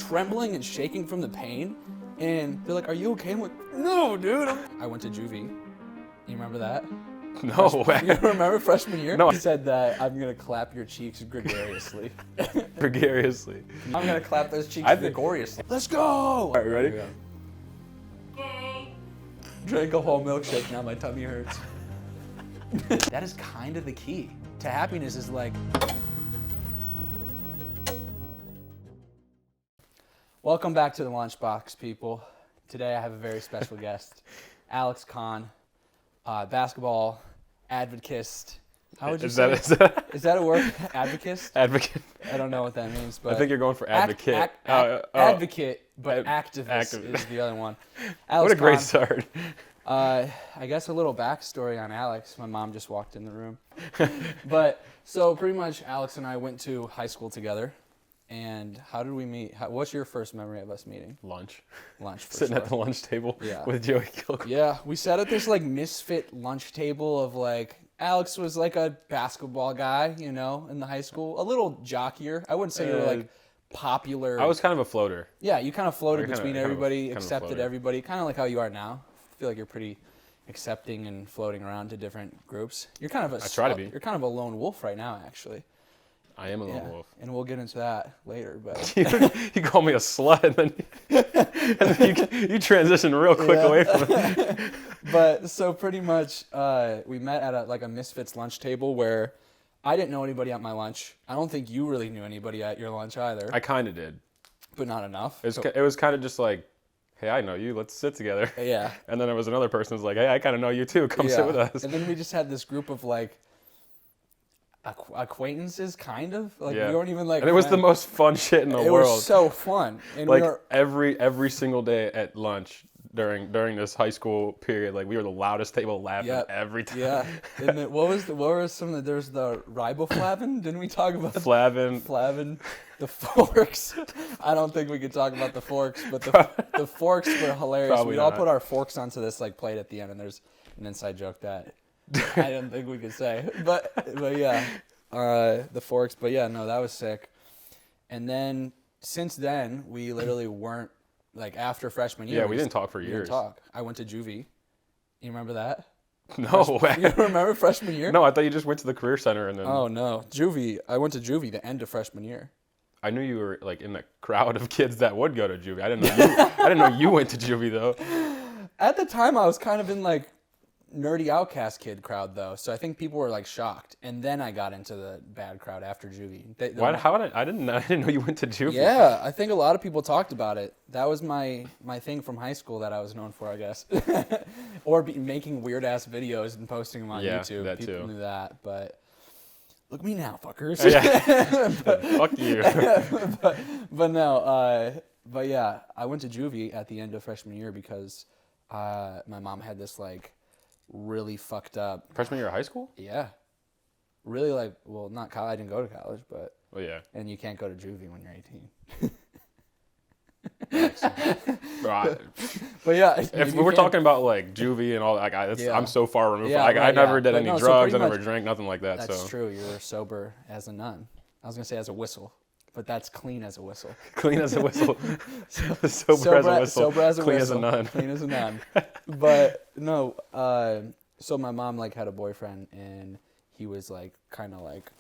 trembling and shaking from the pain. And they're like, "Are you okay?" I'm like, "No, dude." I went to juvie. You remember that? No way. You remember freshman year? No. He said that I'm gonna clap your cheeks gregariously. Gregariously. I'm gonna clap those cheeks gregariously. Let's go! All right, ready? Drank a whole milkshake, now my tummy hurts. That is kind of the key to happiness, is like... Welcome back to the Lunchbox, people. Today I have a very special guest, Alex Conn, basketball advocate. How would you say? Is that a word? Advocate? Advocate. I don't know what that means, but I think you're going for advocate. Advocate, but activist is the other one. Alex what a great Conn, start. I guess a little backstory on Alex. My mom just walked in the room. But so pretty much Alex and I went to high school together. And how did we meet? What's your first memory of us meeting? Lunch. Lunch, for Sitting sure. at the lunch table with Joey Kilgore. Yeah, we sat at this like misfit lunch table of like, Alex was like a basketball guy, you know, in the high school. A little jockier. I wouldn't say you were like popular. I was kind of a floater. Yeah, you kind of floated between everybody, kind of accepted floater. everybody, kind of like how you are now. I feel like you're pretty accepting and floating around to different groups. You're kind of a... I try to be. You're kind of a lone wolf right now, actually. I am a lone wolf. And we'll get into that later, but... You call me a slut, and then you transition real quick away from it. But so pretty much, we met at a Misfits lunch table where I didn't know anybody at my lunch. I don't think you really knew anybody at your lunch either. I kind of did. But not enough. It was kind of just like, hey, I know you, let's sit together. Yeah. And then there was another person who was like, hey, I kind of know you too, come sit with us. And then we just had this group of like, acquaintances, kind of. Like, we weren't even like... And it was the most fun shit in the world. It was so fun. And like, every single day at lunch during this high school period, like, we were the loudest table laughing every time. Yeah. And then, what were some of the... There's the riboflavin. Didn't we talk about... Flavin. The forks. I don't think we could talk about the forks, but the forks were hilarious. Probably We'd all put our forks onto this like plate at the end, and there's an inside joke that I didn't think we could say. But yeah, the forks. But yeah, no, that was sick. And then since then, we literally weren't, like, after freshman year. Yeah, we didn't talk for years. We didn't talk. I went to juvie. You remember that? No way. You remember freshman year? No, I thought you just went to the career center and then... Oh, no. Juvie. I went to juvie the end of freshman year. I knew you were like in the crowd of kids that would go to juvie. I didn't know you went to juvie though. At the time, I was kind of in like nerdy outcast kid crowd though, so I think people were like shocked. And then I got into the bad crowd after juvie. I didn't know you went to juvie. Yeah, I think a lot of people talked about it. That was my thing from high school that I was known for, I guess. Or making weird ass videos and posting them on YouTube. That people too. knew that, but. Look at me now, fuckers. Fuck you. but no, but yeah, I went to juvie at the end of freshman year because my mom had this like really fucked up... Freshman year of high school? Yeah. Really like, well, not college. I didn't go to college, but... Well, yeah. And you can't go to juvie when you're 18. But yeah, if we were talking about like juvie and all, like I'm so far removed. Yeah, I never did any drugs. I never much, drank nothing like that. That's true. You were sober as a nun. I was gonna say as a whistle, but that's clean as a whistle. Clean as a whistle. Sober as a whistle. Sober as a clean whistle. As a nun. Clean as a nun. But no. So my mom like had a boyfriend, and he was like kind of like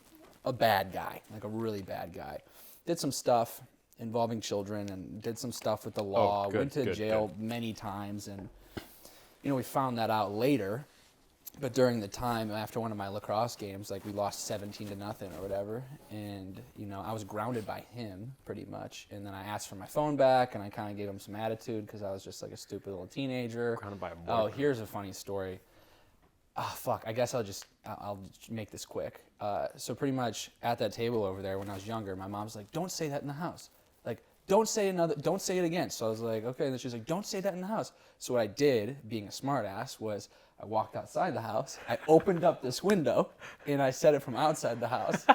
a bad guy, like a really bad guy. Did some stuff involving children and did some stuff with the law, went to jail many times, and we found that out later. But during the time after one of my lacrosse games, like we lost 17-0 or whatever, and I was grounded by him pretty much. And then I asked for my phone back, and I kind of gave him some attitude because I was just like a stupid little teenager. Grounded by a boy. Oh, here's a funny story. Fuck, I guess I'll just make this quick. So pretty much at that table over there when I was younger, my mom's like, "Don't say that in the house. Like, don't say it again." So I was like, okay. And then she's like, "Don't say that in the house." So what I did, being a smart ass, was I walked outside the house, I opened up this window, and I said it from outside the house.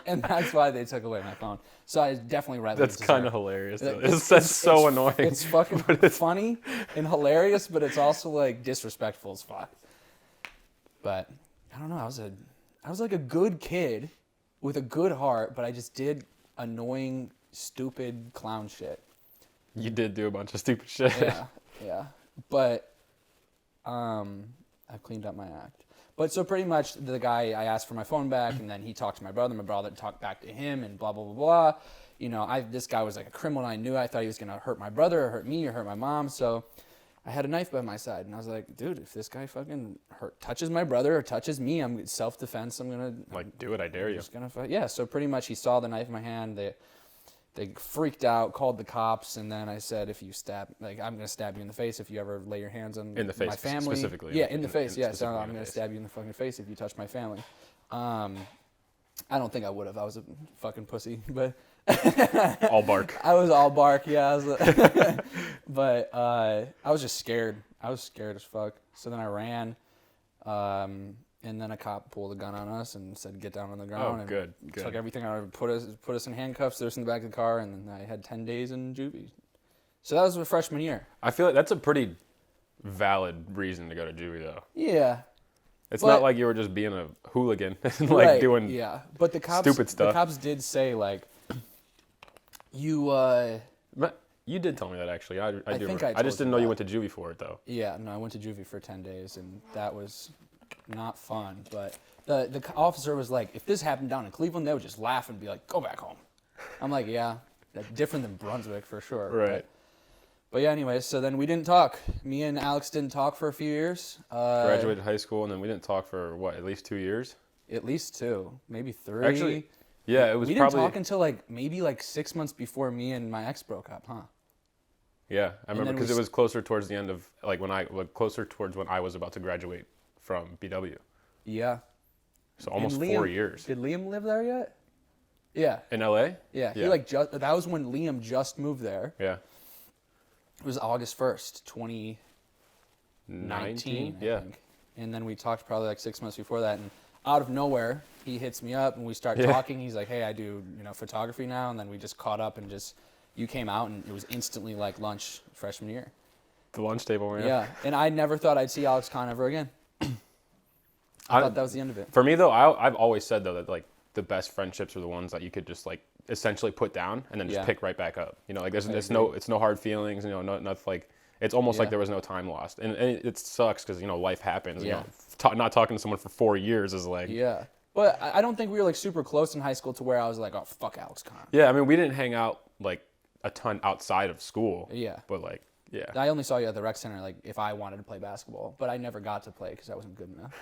And that's why they took away my phone. So I definitely rightly That's deserve. kind of hilarious. That's so annoying. It's fucking funny and hilarious, but it's also like disrespectful as fuck. But I don't know. I was like a good kid with a good heart, but I just did annoying, stupid clown shit. You did do a bunch of stupid shit. Yeah. But I've cleaned up my act. But so pretty much the guy, I asked for my phone back, and then he talked to my brother talked back to him, and blah, blah, blah, blah. You know, this guy was like a criminal, and I knew I thought he was going to hurt my brother or hurt me or hurt my mom. So I had a knife by my side, and I was like, dude, if this guy fucking touches my brother or touches me, I'm self-defense. I'm going to... Like, do it, I dare you. Just gonna fight. Yeah, so pretty much he saw the knife in my hand. They freaked out, called the cops, and then I said, if you stab, like, I'm going to stab you in the face if you ever lay your hands on in the face, my family. specifically. Yeah, in the face, yeah. So I'm going to stab you in the fucking face if you touch my family. I don't think I would have. I was a fucking pussy, but... All bark. I was all bark, yeah. But I was just scared. I was scared as fuck. So then I ran, and then a cop pulled a gun on us and said, "Get down on the ground." Oh, good. Took everything out, put us in handcuffs, threw us in the back of the car, and then I had 10 days in juvie. So that was my freshman year. I feel like that's a pretty valid reason to go to juvie, though. Yeah. It's not like you were just being a hooligan and like right, doing but the cops, stupid stuff. The cops did say like, But you did tell me that actually. I do. think Remember. I I just told didn't you know you that. went to juvie for it though. Yeah, no, I went to juvie for 10 days, and that was not fun. But the officer was like, if this happened down in Cleveland, they would just laugh and be like, go back home. I'm like, yeah, that's different than Brunswick for sure. Right. But yeah, anyways, so then we didn't talk. Me and Alex didn't talk for a few years. Graduated high school, and then we didn't talk for what, at least 2 years? At least 2, maybe 3. Actually, yeah, it was we probably... didn't talk until maybe 6 months before me and my ex broke up, huh? Yeah, I remember because it was closer towards the end of, closer towards when I was about to graduate from BW. Yeah. So almost 4 years. Did Liam live there yet? Yeah. In LA? Yeah. He that was when Liam just moved there. Yeah. It was August 1st, 2019, I think. And then we talked probably 6 months before that, and out of nowhere, he hits me up and we start talking. He's like, hey, I do, photography now, and then we just caught up and you came out, and it was instantly like lunch freshman year. The lunch table, man. Yeah, and I never thought I'd see Alex Conn ever again. I thought that was the end of it. For me, though, I've always said, though, that the best friendships are the ones that you could just essentially put down and then just pick right back up. There's no hard feelings. Nothing it's almost like there was no time lost, and it sucks because life happens. Yeah. Not talking to someone for 4 years is like But I don't think we were super close in high school to where I was like, oh fuck Alex Conn. Yeah, I mean we didn't hang out a ton outside of school. Yeah. But I only saw you at the rec center if I wanted to play basketball, but I never got to play because I wasn't good enough.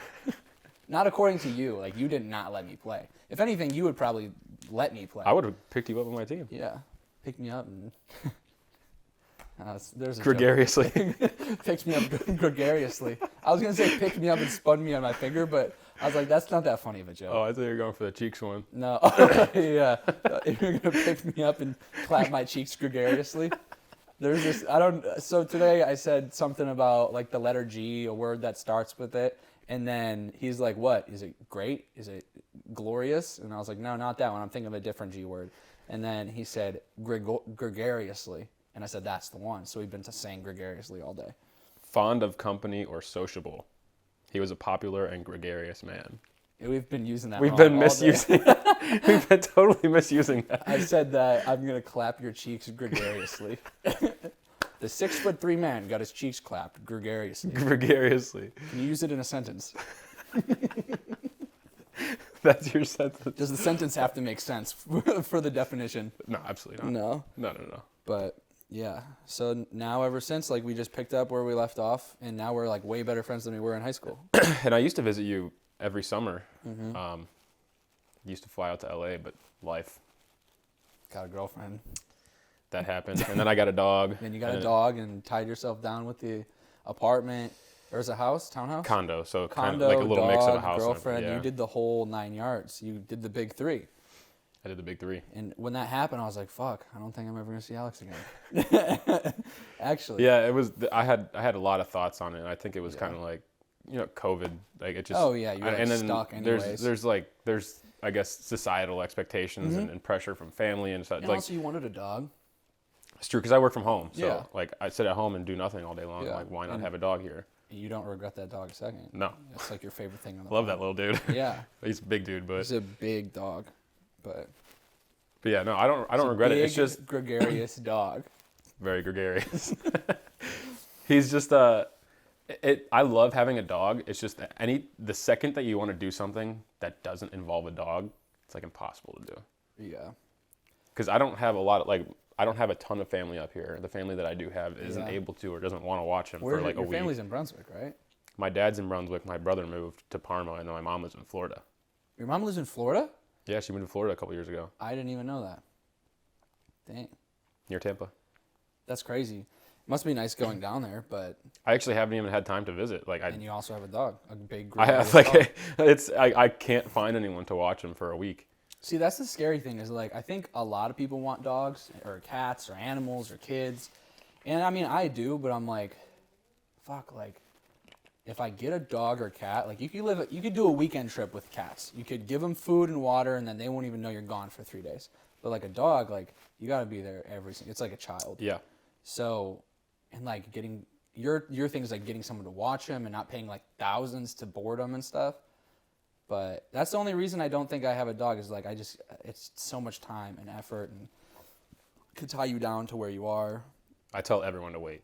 Not according to you. You did not let me play. If anything, you would probably let me play. I would have picked you up on my team. Yeah. Pick me up and... there's a gregariously. Picks me up gregariously. I was going to say picked me up and spun me on my finger, but I was like, that's not that funny of a joke. Oh, I thought you were going for the cheeks one. No. Yeah. If you're going to pick me up and clap my cheeks gregariously. There's this, so today I said something about the letter G, a word that starts with it. And then he's like, what? Is it great? Is it glorious? And I was like, no, not that one. I'm thinking of a different G word. And then he said, gregariously. And I said, that's the one. So we've been saying gregariously all day. Fond of company or sociable. He was a popular and gregarious man. We've been using that. We've been misusing. We've been totally misusing that. I said that I'm gonna clap your cheeks gregariously. The 6'3" man got his cheeks clapped gregariously. Gregariously. Can you use it in a sentence? That's your sentence. Does the sentence have to make sense for the definition? No, absolutely not. No. No. But yeah, so now ever since we just picked up where we left off, and now we're way better friends than we were in high school. And I used to visit you every summer. Mm-hmm. Used to fly out to LA, but life. Got a girlfriend. That happened, and then I got a dog. Then you got a dog and tied yourself down with the apartment. Or is it a house, townhouse? Condo, so kind Condo, of like a little dog, mix of a house. Girlfriend. Yeah. You did the whole 9 yards. You did the big 3. I did the big 3. And when that happened, I was like, "Fuck! I don't think I'm ever gonna see Alex again." Actually. Yeah, it was. I had a lot of thoughts on it. I think it was kind of COVID. It just. Oh yeah, you're and then stuck anyways. There's I guess societal expectations and pressure from family and stuff. And also, you wanted a dog. It's true because I work from home, so Yeah. I sit at home and do nothing all day long. Yeah. Why not have a dog here? You don't regret that dog a second. No. It's your favorite thing on the Love that little dude. Yeah. He's a big dude, but He's a big dog, but yeah, no, I don't regret it. It's just gregarious dog. very gregarious. He's just I love having a dog. It's just that the second that you want to do something that doesn't involve a dog, it's like impossible to do. Yeah. Because I don't have I don't have a ton of family up here. The family that I do have isn't able to or doesn't want to watch him for like a week. Your family's in Brunswick, right? My dad's in Brunswick. My brother moved to Parma, and then my mom lives in Florida. Your mom lives in Florida? Yeah, she moved to Florida a couple years ago. I didn't even know that. Dang. Near Tampa. That's crazy. Must be nice going down there, but I actually haven't even had time to visit. And you also have a dog, a big. I have I can't find anyone to watch him for a week. See, that's the scary thing is like I think a lot of people want dogs or cats or animals or kids, and I mean I do, but I'm like, fuck, like if I get a dog or cat, like you could do a weekend trip with cats. You could give them food and water, and then they won't even know you're gone for 3 days. But like a dog, like you got to be there it's like a child. Yeah. So, and like getting your thing is like getting someone to watch him and not paying like thousands to board him and stuff. But that's the only reason I don't think I have a dog is like it's so much time and effort and could tie you down to where you are. I tell everyone to wait.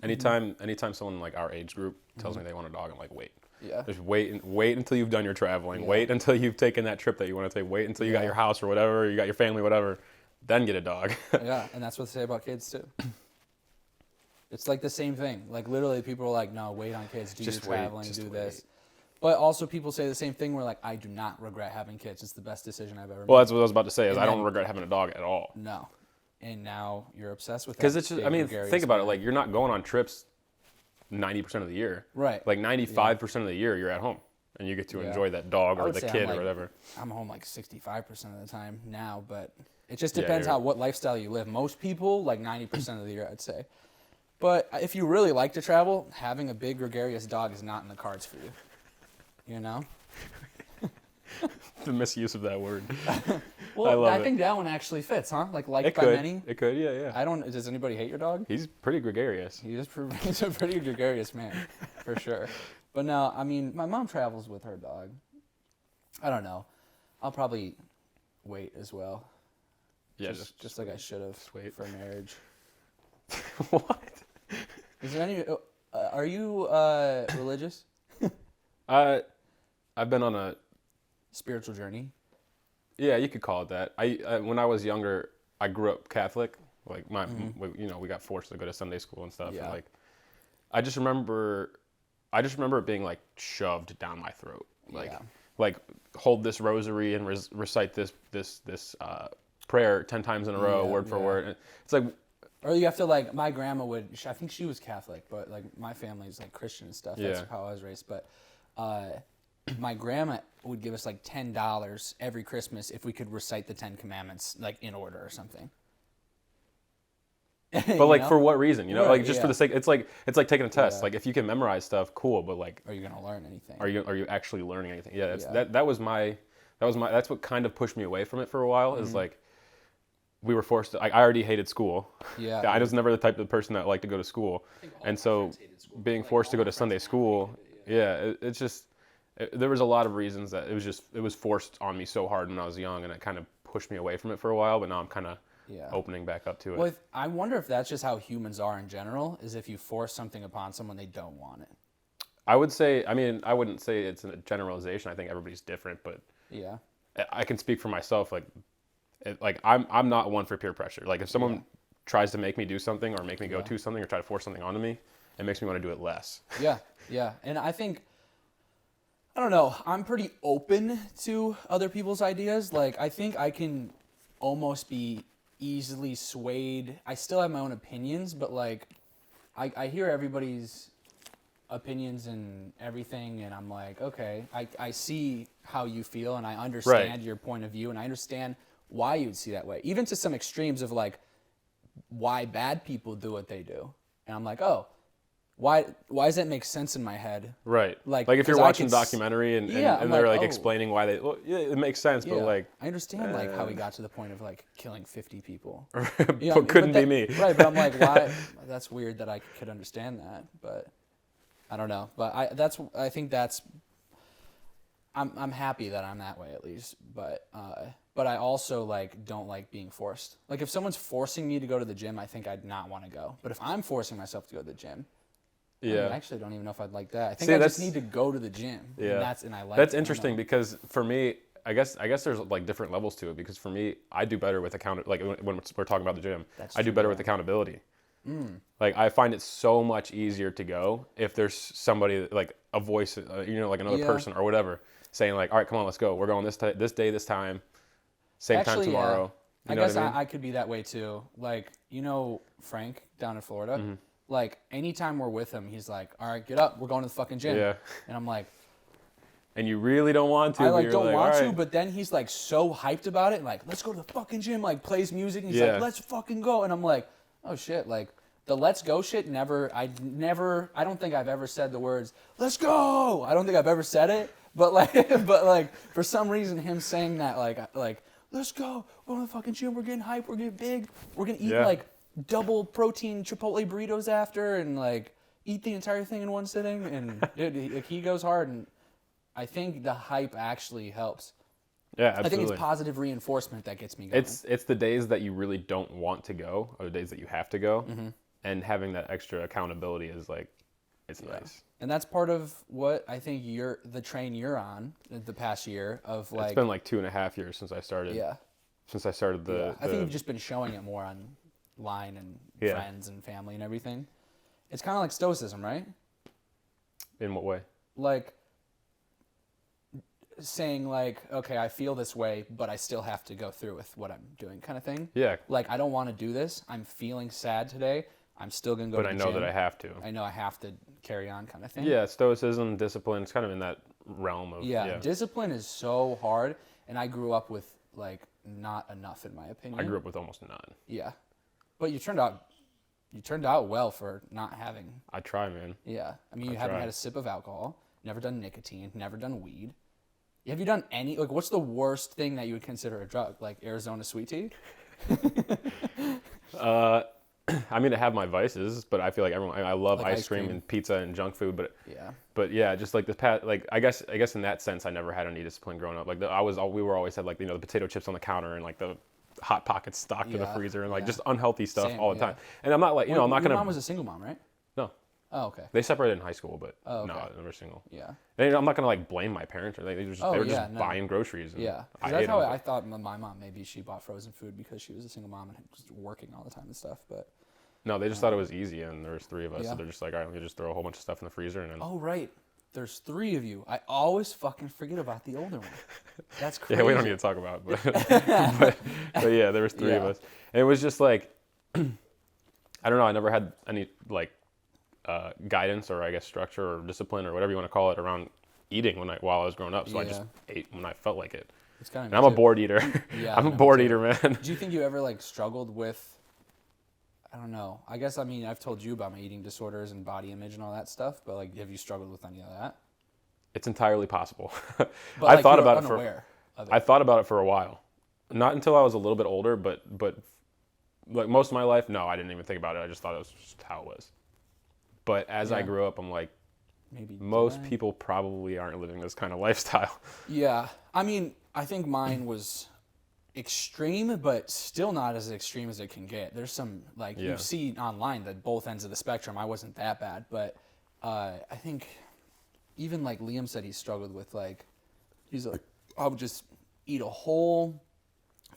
Anytime someone like our age group tells me they want a dog, I'm like, wait. Yeah. Just wait until you've done your traveling. Yeah. Wait until you've taken that trip that you want to take. Wait until you got your house or whatever, you got your family, whatever. Then get a dog. Yeah, and that's what they say about kids too. It's like the same thing. Like literally people are like, no, wait on kids, do your traveling, do this. But also people say the same thing where like, I do not regret having kids. It's the best decision I've ever made. Well, that's what I was about to say is I don't regret having a dog at all. No. And now you're obsessed with it. Because it's just, I mean, think about it. Like you're not going on trips 90% of the year. Right. Like 95% of the year you're at home. And you get to enjoy that dog or the kid or whatever. I'm home like 65% of the time now, but it just depends what lifestyle you live. Most people, like 90% of the year, I'd say. But if you really like to travel, having a big gregarious dog is not in the cards for you. You know? The misuse of that word. Well, I think that one actually fits, huh? Like liked by many. It could, yeah. Does anybody hate your dog? He's pretty gregarious. He's a pretty gregarious man, for sure. But no, I mean, my mom travels with her dog. I don't know. I'll probably wait as well. Yeah, just like I should have for marriage. What? Is there any? Are you religious? I've been on a spiritual journey. Yeah, you could call it that. I when I was younger, I grew up Catholic. Like we got forced to go to Sunday school and stuff. Yeah. And like, I just remember it being like shoved down my throat. Like hold this rosary and recite this prayer 10 times in a row, word for word. And it's like. Or you have to like, my grandma would, I think she was Catholic, but like my family's like Christian and stuff. That's how I was raised. But my grandma would give us like $10 every Christmas if we could recite the 10 Commandments like in order or something. But like for what reason? You know, like just for the sake. It's like taking a test. Like if you can memorize stuff, cool. But like, are you gonna learn anything? Are you actually learning anything? Yeah, that's what kind of pushed me away from it for a while. Is like. We were forced to, I already hated school. Yeah. I was never the type of person that liked to go to school. And so being forced to go to Sunday school, it's just, there was a lot of reasons that it was forced on me so hard when I was young, and it kind of pushed me away from it for a while, but now I'm kind of opening back up to it. Well, I wonder if that's just how humans are in general, is if you force something upon someone, they don't want it. I would say, I mean, I wouldn't say it's a generalization. I think everybody's different, but I can speak for myself, like I'm not one for peer pressure. Like if someone tries to make me do something or make me go to something or try to force something onto me, it makes me want to do it less. Yeah. And I think, I don't know, I'm pretty open to other people's ideas. Like I think I can almost be easily swayed. I still have my own opinions, but like I hear everybody's opinions and everything, and I'm like, okay, I see how you feel, and I understand your point of view, and I understand why you'd see that way, even to some extremes of like why bad people do what they do. And I'm like, oh, why does that make sense in my head? Right. Like if you're watching a documentary and they're like explaining why they, well, yeah, it makes sense, but like I understand like how we got to the point of like killing 50 people. But couldn't be me. Right, but I'm like, why? That's weird that I could understand that, but I don't know. But I'm happy that I'm that way at least, but but I also like don't like being forced. Like if someone's forcing me to go to the gym, I think I'd not want to go. But if I'm forcing myself to go to the gym, I actually don't even know if I'd like that. I think I just need to go to the gym. Yeah. And I like that's interesting because for me, I guess there's like different levels to it because for me, I do better with like when we're talking about the gym, I do better with accountability. Like I find it so much easier to go if there's somebody like a voice, like another person or whatever saying like, all right, come on, let's go. We're going this day, this time, same time tomorrow. Yeah. I guess I could be that way too. Like, Frank down in Florida, like anytime we're with him, he's like, all right, get up. We're going to the fucking gym. Yeah. And I'm like, and you really don't want to. I don't want to, but then he's like so hyped about it, and like, let's go to the fucking gym, like plays music, and he's like, let's fucking go. And I'm like, oh shit, like the let's go shit I don't think I've ever said the words, let's go. I don't think I've ever said it, but like for some reason him saying that like let's go, we're going to the fucking gym, we're getting hyped, we're getting big, we're gonna eat like double protein Chipotle burritos after and like eat the entire thing in one sitting, and dude, he goes hard, and I think the hype actually helps. Yeah, absolutely. I think it's positive reinforcement that gets me going. It's the days that you really don't want to go, or the days that you have to go, and having that extra accountability is like, it's nice. And that's part of what I think the train you're on the past year of like. It's been like 2.5 years since I started. Yeah. Since I started the. I think you've just been showing it more online and friends and family and everything. It's kind of like stoicism, right? In what way? Like. Saying like, okay, I feel this way, but I still have to go through with what I'm doing, kind of thing. Yeah. Like I don't want to do this. I'm feeling sad today. I'm still gonna go. But I know that I have to. I know I have to carry on, kind of thing. Yeah, stoicism, discipline. It's kind of in that realm of. Yeah, discipline is so hard, and I grew up with like not enough, in my opinion. I grew up with almost none. Yeah, but you turned out well for not having. I try, man. Yeah, I mean, you haven't had a sip of alcohol, never done nicotine, never done weed. Have you done any, like, what's the worst thing that you would consider a drug? Like Arizona sweet tea? I mean, I have my vices, but I feel like I love like ice cream and pizza and junk food, but yeah, just like I guess in that sense, I never had any discipline growing up. Like we were always had like, the potato chips on the counter and like the Hot Pockets stocked in the freezer and like just unhealthy stuff all the time. And I'm not like, I'm not gonna. Your mom was a single mom, right? No. Oh, okay. They separated in high school, but no, never single. Yeah. And I'm not gonna like blame my parents, or they were just buying groceries. And that's how I thought my mom, maybe she bought frozen food because she was a single mom and was working all the time and stuff. But no, they just thought it was easy, and there was 3 of us, so they're just like, all right, let me just throw a whole bunch of stuff in the freezer, and then. Oh right, there's 3 of you. I always fucking forget about the older one. That's crazy. Yeah, we don't need to talk about it, but yeah, there was 3 of us, and it was just like, I don't know, I never had any like. Guidance, or I guess structure or discipline or whatever you want to call it, around eating while I was growing up. So I just ate when I felt like it. It's kind of. And I'm a bored eater. Yeah, I'm a bored eater, man. Do you think you ever like struggled with? I don't know. I guess I've told you about my eating disorders and body image and all that stuff, but like, have you struggled with any of that? It's entirely possible. But I thought about I thought about it for a while, not until I was a little bit older, but like most of my life, no, I didn't even think about it. I just thought it was just how it was. But as I grew up, I'm like, maybe most people probably aren't living this kind of lifestyle. Yeah. I mean, I think mine was extreme, but still not as extreme as it can get. There's some, like, you see online that both ends of the spectrum. I wasn't that bad, but I think even, like, Liam said he struggled with, like, he's like, I would just eat a whole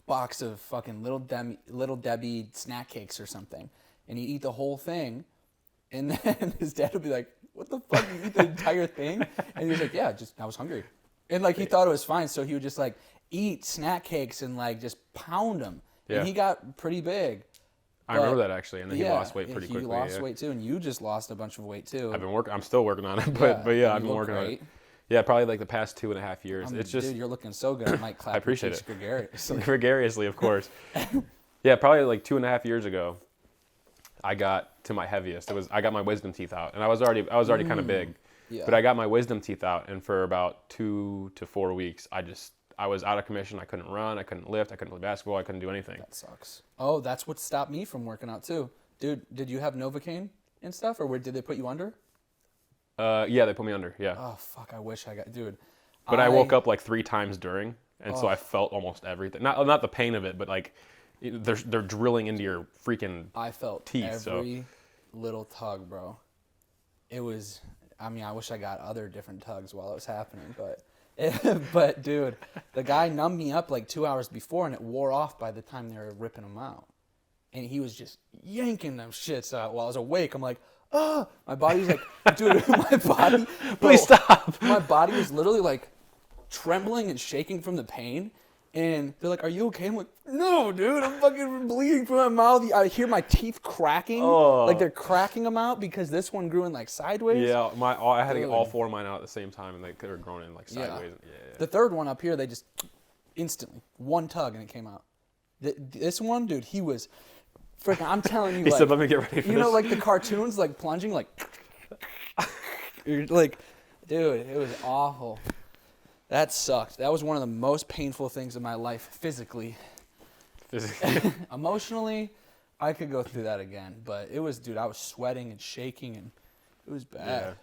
box of fucking Little Debbie snack cakes or something, and he'd eat the whole thing. And then his dad would be like, what the fuck, you eat the entire thing? And he was like, yeah, I was hungry. And like, he thought it was fine, so he would just like eat snack cakes and like just pound them. Yeah. And he got pretty big. I remember that actually, and then he lost weight pretty quickly. He lost weight too, and you just lost a bunch of weight too. I'm still working on it, but I've been working on it. Yeah, probably like the past 2.5 years. It's just, dude, you're looking so good. I might clap. I appreciate it. Gregariously. Gregariously, of course. Yeah, probably like 2.5 years ago, I got to my heaviest. I got my wisdom teeth out, and I was already kind of big, but I got my wisdom teeth out, and for about 2 to 4 weeks, I was out of commission. I couldn't run, I couldn't lift, I couldn't play basketball, I couldn't do anything. That sucks. Oh, that's what stopped me from working out too, dude. Did you have Novocaine and stuff, or did they put you under? Yeah, they put me under. Yeah. Oh fuck, I wish I got, dude. But I woke up like 3 times during And so I felt almost everything. Not the pain of it, but like they're drilling into your freaking I felt teeth. Every little tug, bro. It was. I mean, I wish I got other different tugs while it was happening, but dude, the guy numbed me up like 2 hours before, and it wore off by the time they were ripping them out. And he was just yanking them shits out while I was awake. I'm like, oh, my body was like, dude, my body. Please stop. My body was literally like trembling and shaking from the pain. And they're like, are you okay? I'm like, no, dude, I'm fucking bleeding from my mouth. I hear my teeth cracking. Like they're cracking them out because this one grew in like sideways. Yeah, I had to get all 4 of mine out at the same time, and they were growing in like sideways. Yeah. The third one up here, they just instantly, one tug and it came out. This one, dude, he was freaking, I'm telling you. He like, said, let me get ready for this. You know, like the cartoons, like plunging, like, like, dude, it was awful. That sucked. That was one of the most painful things in my life, physically. Emotionally, I could go through that again. But it was, dude, I was sweating and shaking, and it was bad.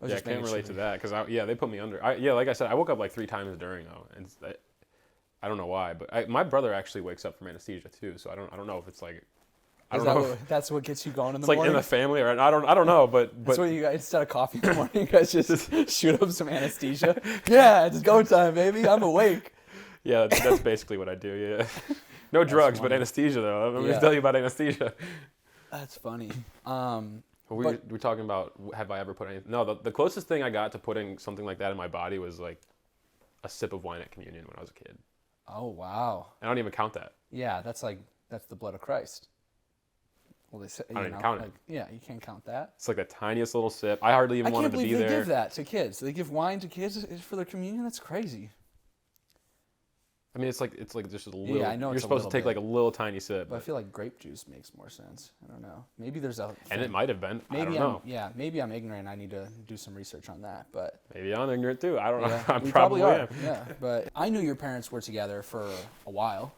Yeah, I can't relate to that because, they put me under. Like I said, I woke up like 3 times during, though. And I don't know why, but my brother actually wakes up from anesthesia, too. So I don't know if it's like... That's what gets you going in the morning? It's like in the family, or I don't know, but that's what you guys, instead of coffee in the morning, you guys just shoot up some anesthesia. Yeah, it's go time, baby. I'm awake. Yeah, that's basically what I do. Yeah, no drugs, but anesthesia though. I'm gonna tell you about anesthesia. That's funny. We're talking about have I ever put anything? No, the closest thing I got to putting something like that in my body was like a sip of wine at communion when I was a kid. Oh wow! I don't even count that. Yeah, that's the blood of Christ. Well, they say, I don't even count it. Yeah, you can't count that. It's like the tiniest little sip. I hardly even wanted to be there. I can't believe they give that to kids. They give wine to kids for their communion. That's crazy. I mean, it's like just a little. Yeah, I know. You're supposed to take like a little tiny sip. But I feel like grape juice makes more sense. I don't know. Maybe there's a. And it might have been. Maybe I don't know. Maybe I'm ignorant. I need to do some research on that. But maybe I'm ignorant too. I don't know. I probably are. Yeah, but I knew your parents were together for a while.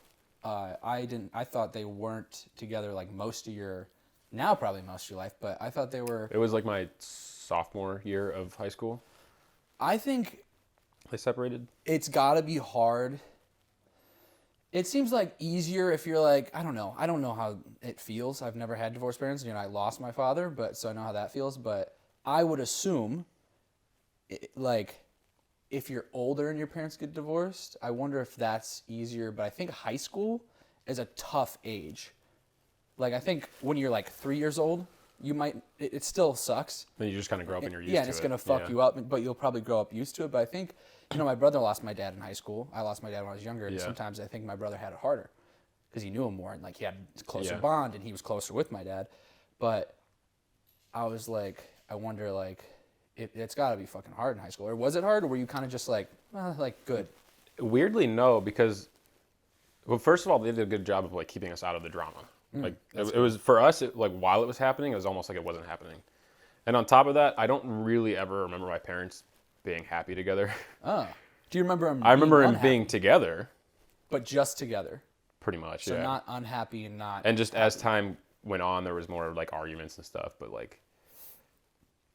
I didn't. I thought they weren't together like most of your. Now probably most of your life, but I thought they were. It was like my sophomore year of high school. I think they separated. It's got to be hard. It seems like easier if you're like, I don't know how it feels. I've never had divorced parents. You know, I lost my father, but so I know how that feels. But I would assume, like, if you're older and your parents get divorced, I wonder if that's easier. But I think high school is a tough age. Like, I think when you're like 3 years old, you might, it still sucks. Then you just kind of grow up and you're used to it. Yeah, and it's going to fuck you up, but you'll probably grow up used to it. But I think, you know, my brother lost my dad in high school. I lost my dad when I was younger. And sometimes I think my brother had it harder because he knew him more and like he had a closer bond and he was closer with my dad. But I was like, I wonder, like, it's got to be fucking hard in high school. Or was it hard, or were you kind of just like, well, like, good? Weirdly, no, because, well, first of all, they did a good job of like keeping us out of the drama. Like it was for us, like while it was happening, it was almost like it wasn't happening. And on top of that, I don't really ever remember my parents being happy together. Oh, do you remember them? I remember them being together, but just together. Pretty much, so not unhappy and not. And just happy. As time went on, there was more like arguments and stuff. But like,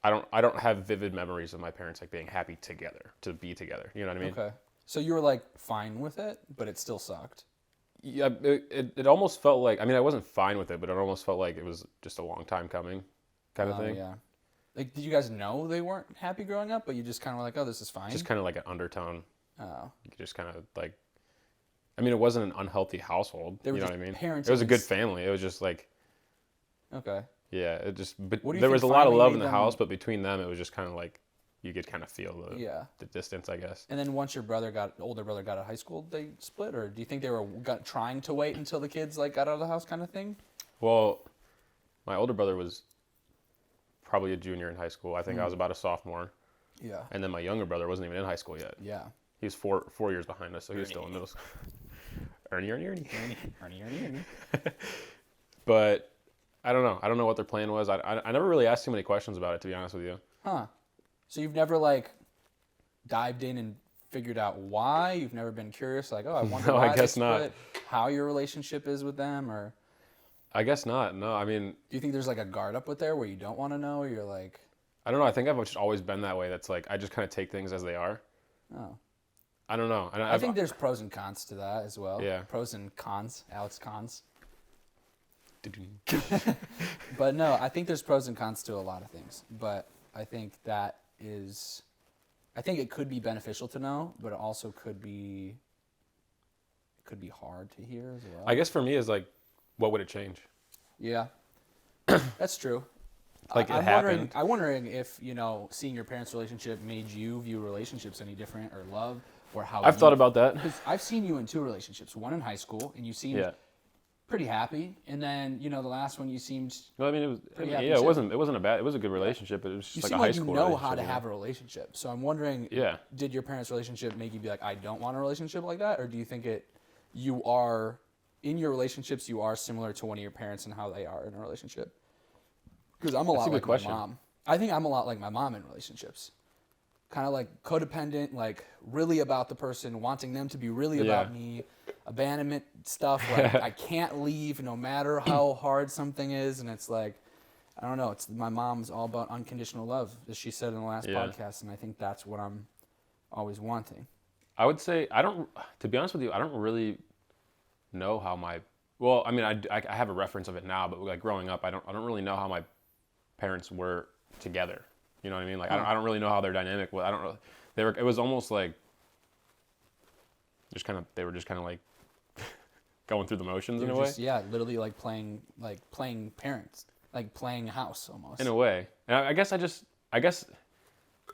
I don't have vivid memories of my parents like being happy together to be together. You know what I mean? Okay. So you were like fine with it, but it still sucked. Yeah, it almost felt like, I mean, I wasn't fine with it, but it almost felt like it was just a long time coming kind of thing. Yeah. Like, did you guys know they weren't happy growing up, but you just kind of were like, oh, this is fine? Just kind of like an undertone. Oh. You just kind of like, I mean, it wasn't an unhealthy household. You know what I mean? Parents. It was a good family. It was just like. Okay. Yeah, but there was a lot of love in the house, but between them, it was just kind of like, you could kind of feel the distance, I guess. And then once your older brother got out of high school, they split? Or do you think they were trying to wait until the kids like got out of the house kind of thing? Well, my older brother was probably a junior in high school. I think I was about a sophomore. Yeah. And then my younger brother wasn't even in high school yet. Yeah. He was four years behind us, so he was still in middle school. Ernie. But I don't know. I don't know what their plan was. I never really asked too many questions about it, to be honest with you. Huh. So you've never like dived in and figured out why? You've never been curious, like, oh, I wonder why I guess not. How your relationship is with them, or? I guess not. No, I mean. Do you think there's like a guard up with there where you don't want to know, or you're like? I don't know. I think I've just always been that way. That's like I just kind of take things as they are. Oh. I don't know. I think there's pros and cons to that as well. Yeah. Pros and cons. Alex Conns. But no, I think there's pros and cons to a lot of things. But I think it could be beneficial to know, but it also could be hard to hear as well. I guess for me is like, what would it change? Yeah, that's true. Like it happened. I'm wondering if, seeing your parents' relationship made you view relationships any different, or love, or how. I've thought about that. Because I've seen you in 2 relationships. One in high school, and you seemed pretty happy, and then the last one you seemed. Well, I mean, it was. Happy it too. wasn't a bad. It was a good relationship, but it was just like a high school relationship. You know how to have a relationship. So I'm wondering. Yeah. Did your parents' relationship make you be like, I don't want a relationship like that, or do you think you are in your relationships, you are similar to one of your parents and how they are in a relationship? Because I'm a lot like my mom. I think I'm a lot like my mom in relationships. Kind of like codependent, like really about the person, wanting them to be really about me. Abandonment stuff, like I can't leave no matter how hard something is. And it's like, I don't know. My mom's all about unconditional love, as she said in the last podcast. And I think that's what I'm always wanting. I would say, to be honest with you, I don't really know how well, I mean, I have a reference of it now, but like growing up, I don't really know how my parents were together. You know what I mean? Like, I don't really know how their dynamic was. I don't know. It was almost like, they were just kind of like going through the motions in a way. Yeah, literally like playing parents, like playing house almost. In a way. And I guess,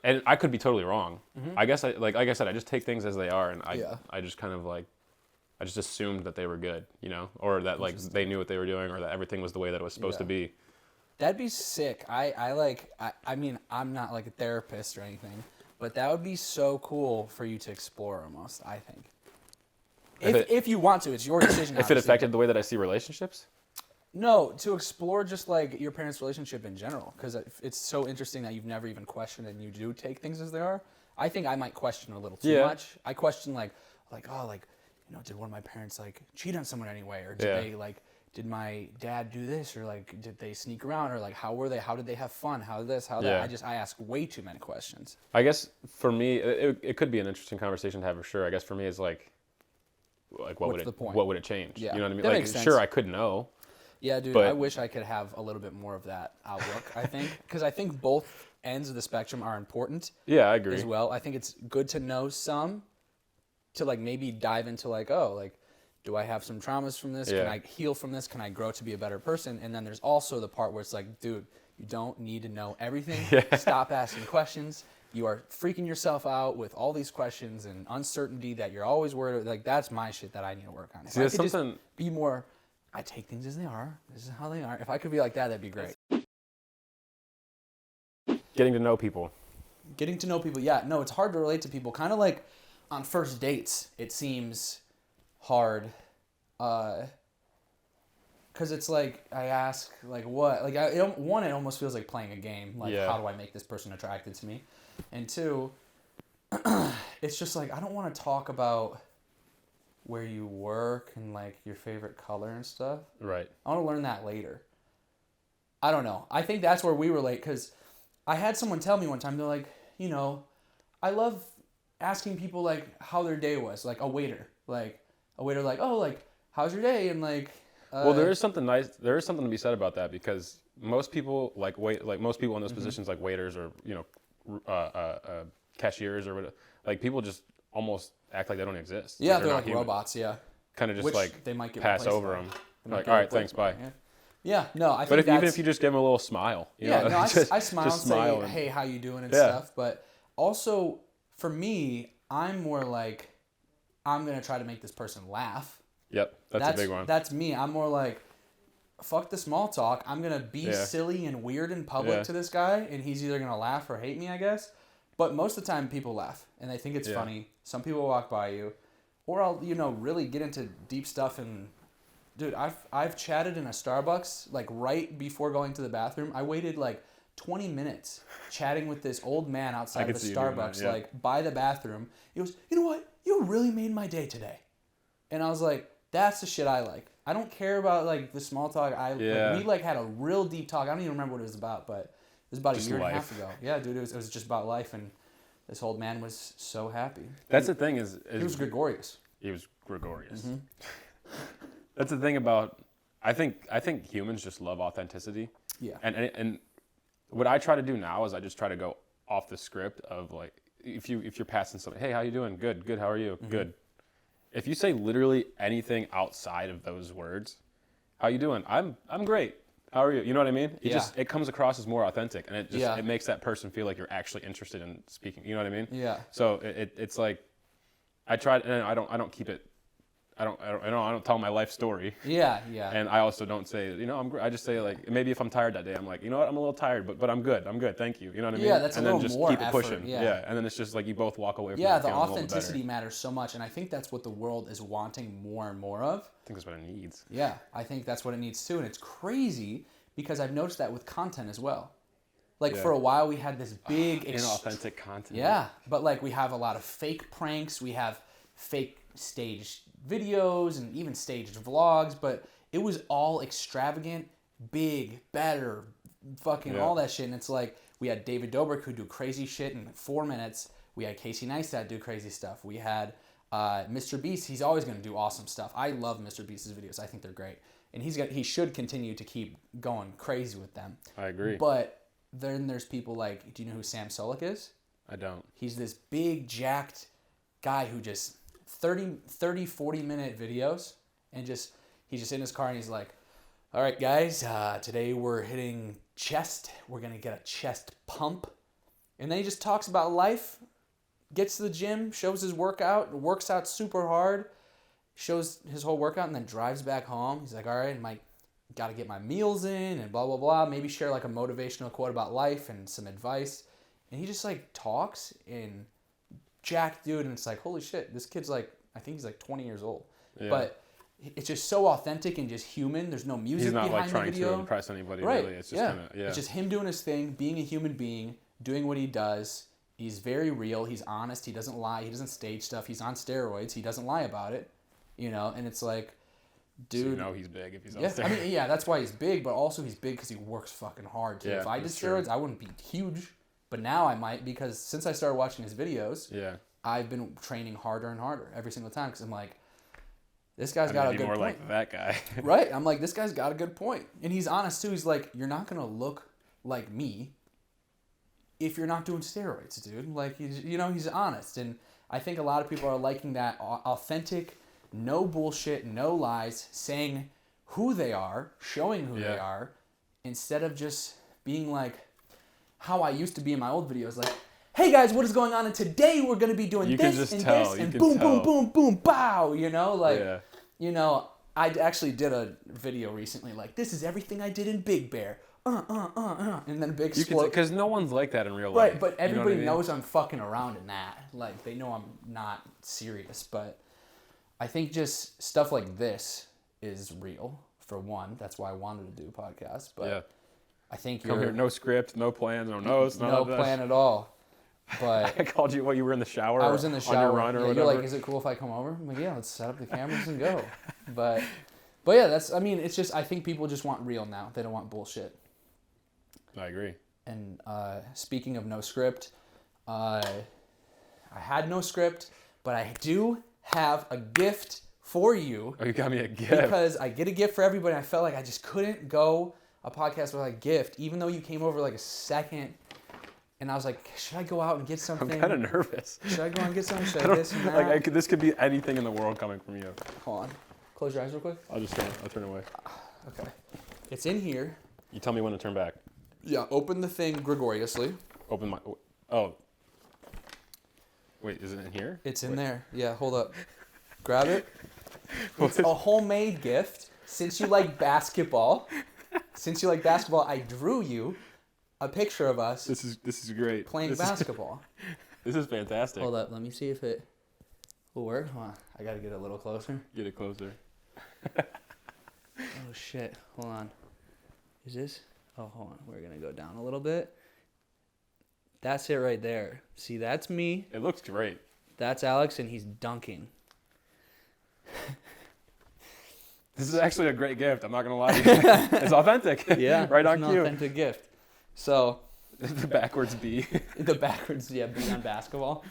and I could be totally wrong. Mm-hmm. I guess like I said, I just take things as they are, and I just kind of like, I just assumed that they were good, or that like they knew what they were doing, or that everything was the way that it was supposed to be. That'd be sick. I mean, I'm not like a therapist or anything, but that would be so cool for you to explore almost, I think. If you want to, it's your decision. If it affected the way that I see relationships? No, to explore just like your parents' relationship in general, because it's so interesting that you've never even questioned and you do take things as they are. I think I might question a little too much. I question did one of my parents like cheat on someone anyway, or did they like, did my dad do this, or like did they sneak around, or like how were they? How did they have fun? How did this? How that? I ask way too many questions. I guess for me, it could be an interesting conversation to have for sure. I guess for me, it's like what would it change? Yeah. You know what I mean? That like makes sense. Sure, I could know. Yeah, dude. But I wish I could have a little bit more of that outlook. I think because I think both ends of the spectrum are important. Yeah, I agree as well. I think it's good to know some, to like maybe dive into like, do I have some traumas from this? Can I heal from this? Can I grow to be a better person? And then there's also the part where it's like, dude, you don't need to know everything. Stop asking questions. You are freaking yourself out with all these questions and uncertainty that you're always worried. Like, that's my shit that I need to work on. If I could just be more, I take things as they are. This is how they are. If I could be like that, that'd be great. Getting to know people. Yeah. No, it's hard to relate to people. Kind of like on first dates, it seems hard. Because it's like, I ask, like, what? Like, one, it almost feels like playing a game. Like, how do I make this person attracted to me? And two, it's just like, I don't want to talk about where you work and, like, your favorite color and stuff. Right. I want to learn that later. I don't know. I think that's where we relate, because I had someone tell me one time, they're like, I love asking people, like, how their day was. Like, a waiter, like, oh, like, how's your day? And, like... well, there is something nice. There is something to be said about that, because most people most people in those positions, like waiters or cashiers or whatever, like people just almost act like they don't exist. Yeah, they're like human robots. Yeah, kind of just which like they might get pass over them. Like, all right, thanks, bye. Yeah, no, I think. But even if you just give them a little smile, I smile and say, hey, how you doing and stuff. But also for me, I'm more like, I'm gonna try to make this person laugh. Yep, that's a big one. That's me. I'm more like, fuck the small talk. I'm going to be silly and weird in public to this guy, and he's either going to laugh or hate me, I guess. But most of the time, people laugh, and they think it's funny. Some people walk by you. Or I'll, really get into deep stuff. And, dude, I've chatted in a Starbucks, like, right before going to the bathroom. I waited, like, 20 minutes chatting with this old man outside of a Starbucks, like, by the bathroom. He goes, you know what? You really made my day today. And I was like, that's the shit I like. I don't care about, like, the small talk. We, like, had a real deep talk. I don't even remember what it was about, but it was about just a year and a half ago. Yeah, dude, it was just about life. And This old man was so happy. That's the thing is he was gregarious. He was gregarious. That's the thing about, I think humans just love authenticity. Yeah. And what I try to do now is I just try to go off the script of like, if you're passing something, hey, how you doing? Good. How are you? Good. If you say literally anything outside of those words, how you doing? I'm great. How are you? You know what I mean? It comes across as more authentic, and it makes that person feel like you're actually interested in speaking. You know what I mean? Yeah. So it's like, I try, and I don't keep it. I don't tell my life story. Yeah. And I also don't say, I just say like, maybe if I'm tired that day, I'm like, you know what, I'm a little tired, but I'm good. Thank you. You know what I mean? Yeah, that's and a then little just more keep it effort, pushing. yeah. And then it's just like you both walk away from Yeah, it the feeling a little authenticity better. matters so much, and I think that's what the world is wanting more and more of. I think that's what it needs. Yeah, I think that's what it needs too, and it's crazy because I've noticed that with content as well. Like for a while we had this big inauthentic content. Yeah, but like we have a lot of fake pranks, we have fake staged videos and even staged vlogs, but it was all extravagant, big, better, fucking all that shit. And it's like we had David Dobrik who do crazy shit in 4 minutes. We had Casey Neistat do crazy stuff. We had Mr. Beast. He's always going to do awesome stuff. I love Mr. Beast's videos. I think they're great, and he should continue to keep going crazy with them. I agree. But then there's people like, do you know who Sam Sulek is? I don't. He's this big, jacked guy who just 40-minute videos, and he's just in his car and he's like, all right, guys, today we're hitting chest. We're going to get a chest pump. And then he just talks about life, gets to the gym, shows his workout, works out super hard, shows his whole workout, and then drives back home. He's like, all right, got to get my meals in and blah, blah, blah. Maybe share like a motivational quote about life and some advice. And he just like talks and jacked dude, and it's like, holy shit, this kid's like, I think he's like 20 years old. Yeah. But it's just so authentic and just human. There's no music behind the video. He's not like trying to impress anybody, right. really. It's just kind of, It's just him doing his thing, being a human being, doing what he does. He's very real. He's honest. He doesn't lie. He doesn't stage stuff. He's on steroids. He doesn't lie about it. And it's like, dude. So he's big if he's on steroids. I mean, that's why he's big, but also he's big because he works fucking hard, too. If I did steroids, I wouldn't be huge. But now I might, because since I started watching his videos, I've been training harder and harder every single time, because I'm like, this guy's got a good point. More like that guy. Right? I'm like, this guy's got a good point. And he's honest, too. He's like, you're not going to look like me if you're not doing steroids, dude. Like, he's honest. And I think a lot of people are liking that authentic, no bullshit, no lies, saying who they are, showing who they are, instead of just being like how I used to be in my old videos, like, hey guys, what is going on? And today we're going to be doing this and this and boom, boom, boom, boom, bow, I actually did a video recently, like, this is everything I did in Big Bear. And then a big explode. Because no one's like that in real life. Right, but everybody knows I'm fucking around in that. Like, they know I'm not serious. But I think just stuff like this is real, for one. That's why I wanted to do a podcast. But I think Come here, no script, no plans, no notes, no plan at all. But I called you while you were in the shower. I was in the shower. On your run or whatever. You're like, is it cool if I come over? I'm like, yeah, let's set up the cameras and go. But yeah, it's just, I think people just want real now. They don't want bullshit. I agree. And speaking of no script, I had no script, but I do have a gift for you. Oh, you got me a gift. Because I get a gift for everybody. I felt like I just couldn't go a podcast without a gift, even though you came over like a second. And I was like, should I go out and get something? I'm kind of nervous. Should I go and get something? Should I this and that? Like, this could be anything in the world coming from you. Hold on. Close your eyes real quick. I'll turn away. Okay. It's in here. You tell me when to turn back. Yeah, open the thing gregariously. Open my... Oh. Wait, is it in here? It's in there. Yeah, hold up. Grab it. It's a homemade gift. Since you like basketball, I drew you a picture of us. This is great. Playing basketball. This is fantastic. Hold up. Let me see if it will work. Hold on. I got to get it a little closer. Get it closer. Oh, shit. Hold on. Is this... Oh, hold on. We're going to go down a little bit. That's it right there. See, that's me. It looks great. That's Alex, and he's dunking. This is actually a great gift. I'm not going to lie to you. It's authentic. Yeah. Right on it's cue. An authentic gift. So, The backwards B. The backwards, B on basketball.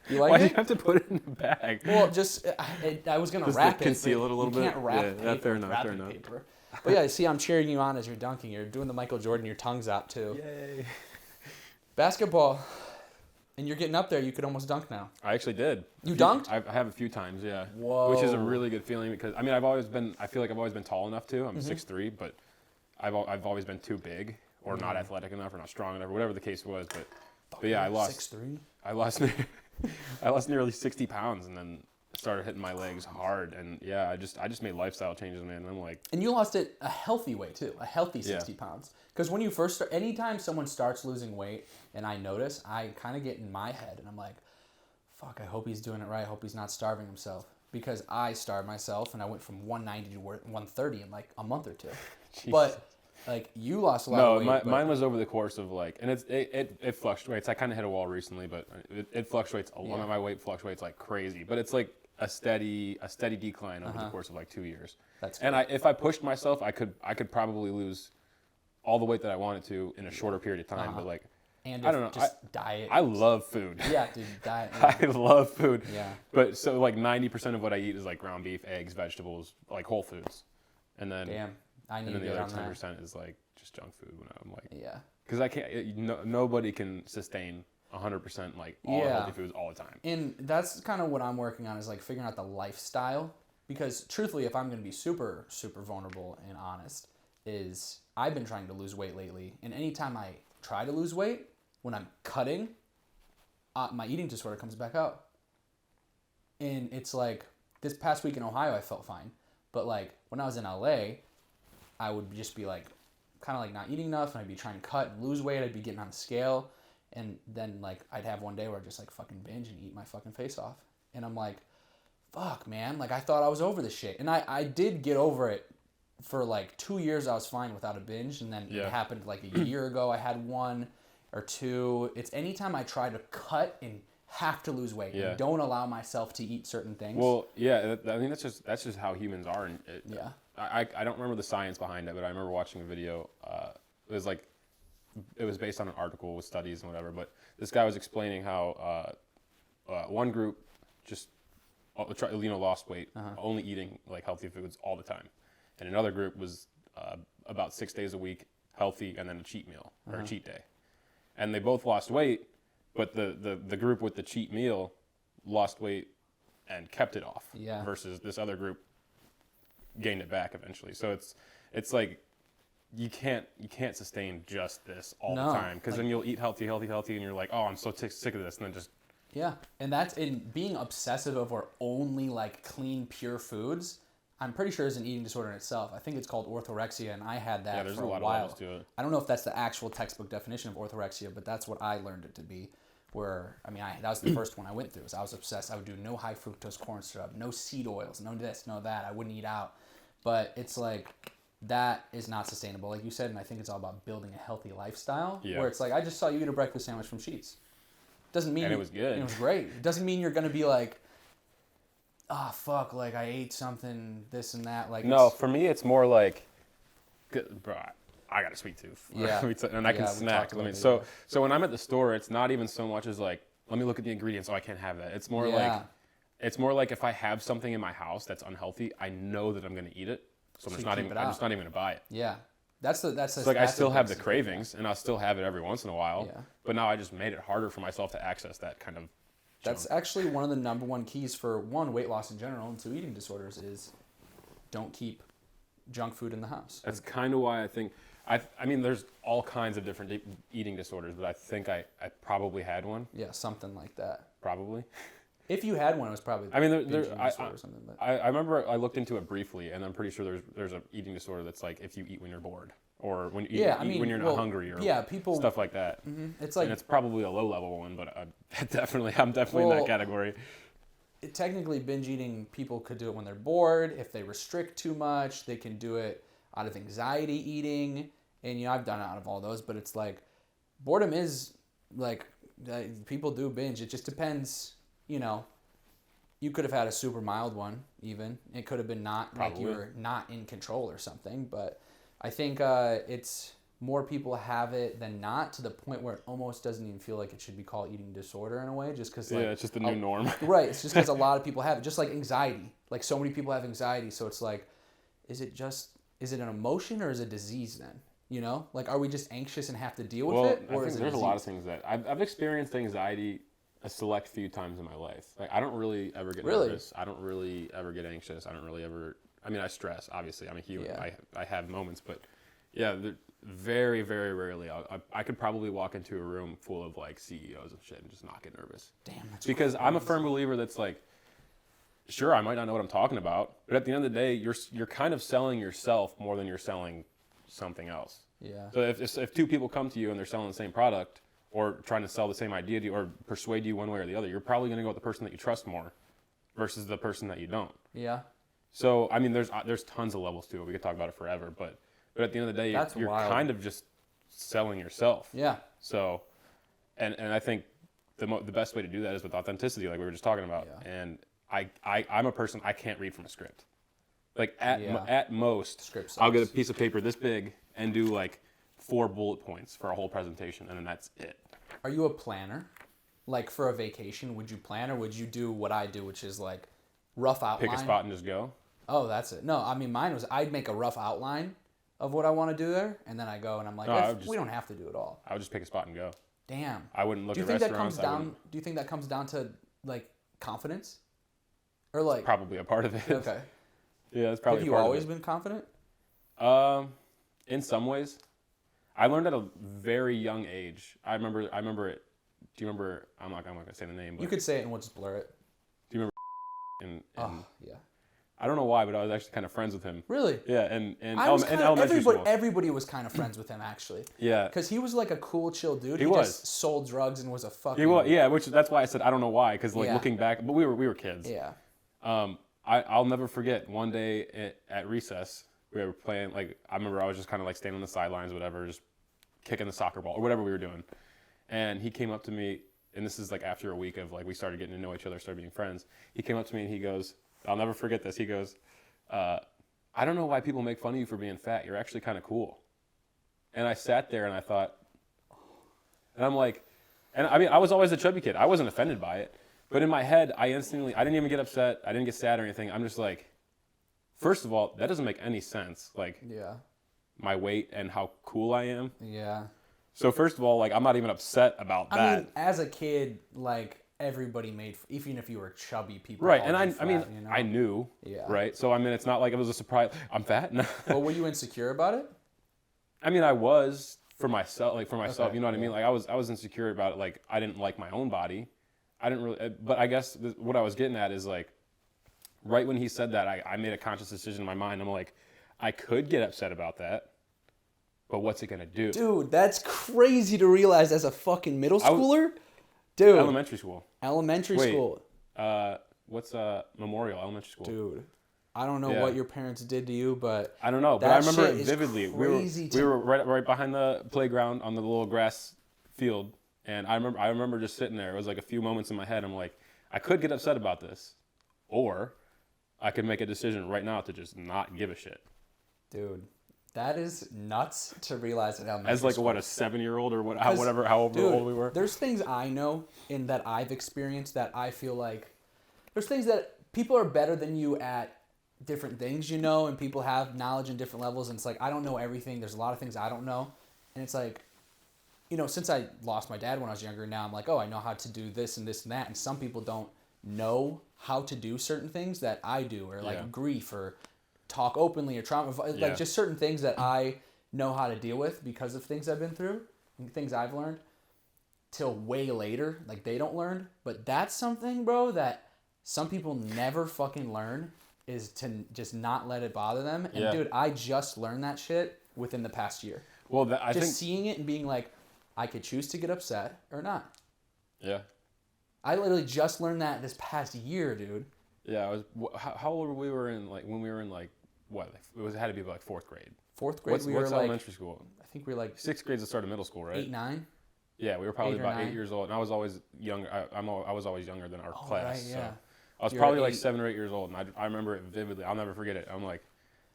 You Why like do it? you have to put it in the bag? Well, just I was gonna Just wrap to it. conceal it a little you bit? Can't wrap Yeah, paper fair with enough, wrapping fair enough. paper. But yeah, see, I'm cheering you on as you're dunking. You're doing the Michael Jordan. Your tongue's out too. Yay. Basketball, and you're getting up there. You could almost dunk now. I actually did. You dunked? I have a few times, yeah. Whoa. Which is a really good feeling because I mean I feel like I've always been tall enough to. I'm 6'3", but I've always been too big or not athletic enough or not strong enough or whatever the case was. But yeah, I lost 6'3". I lost nearly 60 pounds and then started hitting my legs hard, and yeah, I just made lifestyle changes, man. And I'm like, And you lost it a healthy way too, a healthy 60 Yeah. pounds. Because when you first start, anytime someone starts losing weight, and I notice, I kind of get in my head, and I'm like, fuck, I hope he's doing it right. I hope he's not starving himself. Because I starved myself, and I went from 190 to 130 in like a month or two. Jeez. But like you lost a lot of weight. no, but mine was over the course of like, and it fluctuates. I kind of hit a wall recently, but it fluctuates. A lot of my weight fluctuates like crazy, but it's like a steady decline over the course of like 2 years. That's and if I pushed myself, I could probably lose all the weight that I wanted to in a shorter period of time. But like, and I don't know. Just diet. I love food. Yeah, dude, diet. Yeah. I love food. Yeah. But so like 90% of what I eat is like ground beef, eggs, vegetables, like whole foods, and then Damn, I need and to then the get other on that. 10% is like just junk food. When I'm like, Yeah. because I can't. Nobody can sustain 100% like all healthy foods all the time. And that's kind of what I'm working on, is like figuring out the lifestyle. Because truthfully, if I'm going to be super, super vulnerable and honest, is I've been trying to lose weight lately. And anytime I try to lose weight, when I'm cutting, my eating disorder comes back up. And it's like, this past week in Ohio, I felt fine. But like when I was in LA, I would just be like, kind of like not eating enough, and I'd be trying to cut and lose weight. I'd be getting on the scale. And then like I'd have one day where I'd just like fucking binge and eat my fucking face off. And I'm like, fuck, man. Like I thought I was over this shit. And I did get over it for like 2 years. I was fine without a binge. And then it happened like a year ago. I had 1 or 2. It's anytime I try to cut and have to lose weight and don't allow myself to eat certain things. Well, yeah, I mean that's just how humans are. And Yeah. I don't remember the science behind it, but I remember watching a video. It was based on an article with studies and whatever. But this guy was explaining how one group just lost weight, only eating like healthy foods all the time, and another group was about 6 days a week healthy, and then a cheat meal or a cheat day, and they both lost weight. But the group with the cheat meal lost weight and kept it off. Yeah. Versus this other group gained it back eventually. So it's like you can't sustain just this all the time, because then you'll eat healthy, and you're like, oh, I'm so sick of this, and then just and that's in being obsessive over only like clean, pure foods. I'm pretty sure is an eating disorder in itself. I think it's called orthorexia, and I had that there's for a lot while. of levels to it. I don't know if that's the actual textbook definition of orthorexia, but that's what I learned it to be. Where, I mean, that was the first one I went through. I was obsessed. I would do no high fructose corn syrup, no seed oils, no this, no that. I wouldn't eat out. But it's like, that is not sustainable, like you said, and I think it's all about building a healthy lifestyle. Yeah. Where it's like, I just saw you eat a breakfast sandwich from Sheetz. Doesn't mean And it was good. It was great. It doesn't mean you're gonna be like, oh fuck, like I ate something, this and that. Like no, for me it's more like, bro, I got a sweet tooth. Yeah. And I can snack. So when I'm at the store, it's not even so much as like, let me look at the ingredients. Oh, I can't have that. It's more like if I have something in my house that's unhealthy, I know that I'm gonna eat it. So I'm just not even gonna buy it. Yeah. That's like I still have the cravings, and I'll still have it every once in a while. Yeah. But now I just made it harder for myself to access that kind of junk. That's actually one of the number one keys for, one, weight loss in general, and two, eating disorders, is don't keep junk food in the house. That's kind of why I think, I mean, there's all kinds of different eating disorders, but I think I probably had one. Yeah, something like that. Probably. If you had one, it was probably I mean, binge eating disorder or something. But I remember I looked into it briefly, and I'm pretty sure there's an eating disorder that's like if you eat when you're bored, or when you eat when you're not hungry, or stuff like that. It's like, and it's probably a low level one, but I'm definitely in that category. Technically, binge eating, people could do it when they're bored. If they restrict too much, they can do it out of anxiety eating. And I've done it out of all those, but it's like, boredom is like, people do binge. It just depends. You could have had a super mild one, even. It could have been not like you were not in control or something. But I think it's more people have it than not, to the point where it almost doesn't even feel like it should be called eating disorder in a way, just because, like, it's just the new norm. Right. It's just because a lot of people have it, just like anxiety. Like, so many people have anxiety, so it's like, is it an emotion or is it a disease then? You know, like, are we just anxious and have to deal with it, or I is think it there's a lot of things that I've experienced anxiety a select few times in my life. Like, I don't really ever get nervous. I don't really ever get anxious. I don't really ever. I mean, I stress. Obviously, I'm a human. Yeah. I have moments, but yeah, very, very rarely. I could probably walk into a room full of like CEOs and shit and just not get nervous. Damn, that's because crazy. I'm a firm believer that's like, sure, I might not know what I'm talking about, but at the end of the day, you're kind of selling yourself more than you're selling something else. Yeah. So if two people come to you and they're selling the same product or trying to sell the same idea to you or persuade you one way or the other, you're probably going to go with the person that you trust more versus the person that you don't. Yeah. So I mean, there's tons of levels to it. We could talk about it forever, but at the end of the day, you're kind of just selling yourself. Yeah. So, and I think the best way to do that is with authenticity, like we were just talking about. Yeah. And I'm a person, I can't read from a script. Like at most, I'll get a piece of paper this big and do like 4 bullet points for a whole presentation, and then that's it. Are you a planner? Like, for a vacation, would you plan, or would you do what I do, which is like rough outline? Pick a spot and just go? Oh, that's it. No, I mean, mine was, I'd make a rough outline of what I want to do there, and then I go and I'm like, we don't have to do it all. I would just pick a spot and go. Damn. I wouldn't look at Do restaurants. you think that comes down to like confidence? Or like, probably a part of it. Okay. Yeah, it's probably. Have you always been confident? In some ways, I learned at a very young age. I remember it. Do you remember? I'm not gonna say the name. But you could say it and we'll just blur it. Do you remember? Oh yeah. I don't know why, but I was actually kind of friends with him. Really? Yeah, in elementary school. Everybody was kind of friends with him, actually. Yeah. Because he was like a cool, chill dude. He was. Just sold drugs and was a fucking... He was, yeah, that's why I said I don't know why, because like looking back, but we were kids. Yeah. I'll never forget one day at recess, we were playing, like, I remember I was just kind of like standing on the sidelines, whatever, just kicking the soccer ball or whatever we were doing. And he came up to me, and this is like after a week of like, we started getting to know each other, started being friends. He came up to me and he goes, I'll never forget this. He goes, I don't know why people make fun of you for being fat. You're actually kind of cool. And I sat there and I thought, and I'm like, and I mean, I was always a chubby kid. I wasn't offended by it. But in my head, I didn't even get upset. I didn't get sad or anything. I'm just like, first of all, that doesn't make any sense. Like, my weight and how cool I am. Yeah. So first of all, like, I'm not even upset about that. I mean, as a kid, like, everybody made, even if you were chubby, people. Right, and fat, you know? I knew. Yeah. Right, so I mean, it's not like it was a surprise. I'm fat. No. Well, were you insecure about it? I mean, I was for myself. Okay. You know what I mean? Like, I was insecure about it. Like, I didn't like my own body. I didn't really. But I guess what I was getting at is like, right when he said that, I made a conscious decision in my mind. I'm like, I could get upset about that, but what's it gonna do? Dude, that's crazy to realize as a fucking middle schooler. Dude. Elementary school. School. What's Memorial Elementary School? Dude, I don't know what your parents did to you, but I don't know. But I remember it vividly. Crazy we were right behind the playground on the little grass field, and I remember just sitting there. It was like a few moments in my head. I'm like, I could get upset about this, or I could make a decision right now to just not give a shit. Dude. That is nuts to realize at elementary As like school. what, a 7-year-old or whatever, however old we were. There's things I know and that I've experienced that I feel like there's things that people are better than you at different things, you know, and people have knowledge in different levels, and it's like I don't know everything. There's a lot of things I don't know, and it's like, you know, since I lost my dad when I was younger, now I'm like, oh, I know how to do this and this and that, and some people don't know how to do certain things that I do, or like grief or talk openly or trauma, like just certain things that I know how to deal with because of things I've been through and things I've learned till way later, like they don't learn. But that's something, bro, that some people never fucking learn, is to just not let it bother them. And dude, I just learned that shit within the past year. Well, I think seeing it and being like, I could choose to get upset or not. Yeah. I literally just learned that this past year, dude. Yeah, how old were we when we were in like, what? It had to be like 4th grade. 4th grade, what's elementary school? I think we were like 6th grade's the start of middle school, right? 8, 9. Yeah, we were probably about 8 years old, and I was always younger. I was always younger than our class. Right, yeah. So I was probably like 7 or 8 years old, and I remember it vividly. I'll never forget it. I'm like,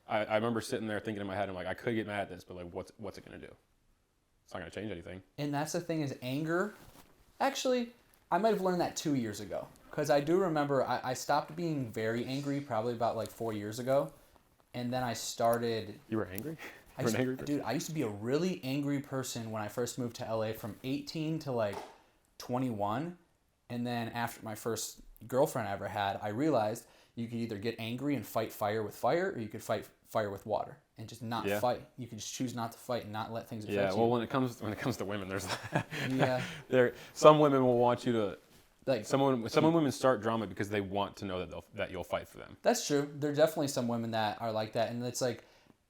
I remember sitting there thinking in my head, I'm like, I could get mad at this, but like, what's it gonna do? it's not going to change anything. And that's the thing is anger. Actually, I might have learned that 2 years ago. Because I do remember I stopped being very angry probably about like 4 years ago. And then I started... You were angry? You were an angry person? Dude, I used to be a really angry person when I first moved to LA from 18 to like 21. And then after my first girlfriend I ever had, I realized you could either get angry and fight fire with fire, or you could fight fire with water and just not fight. You can just choose not to fight and not let things affect you. Yeah, well, when it comes to women, there's that. Yeah. Some women will want you to... Like some women start drama because they want to know that you'll fight for them. That's true. There are definitely some women that are like that, and it's like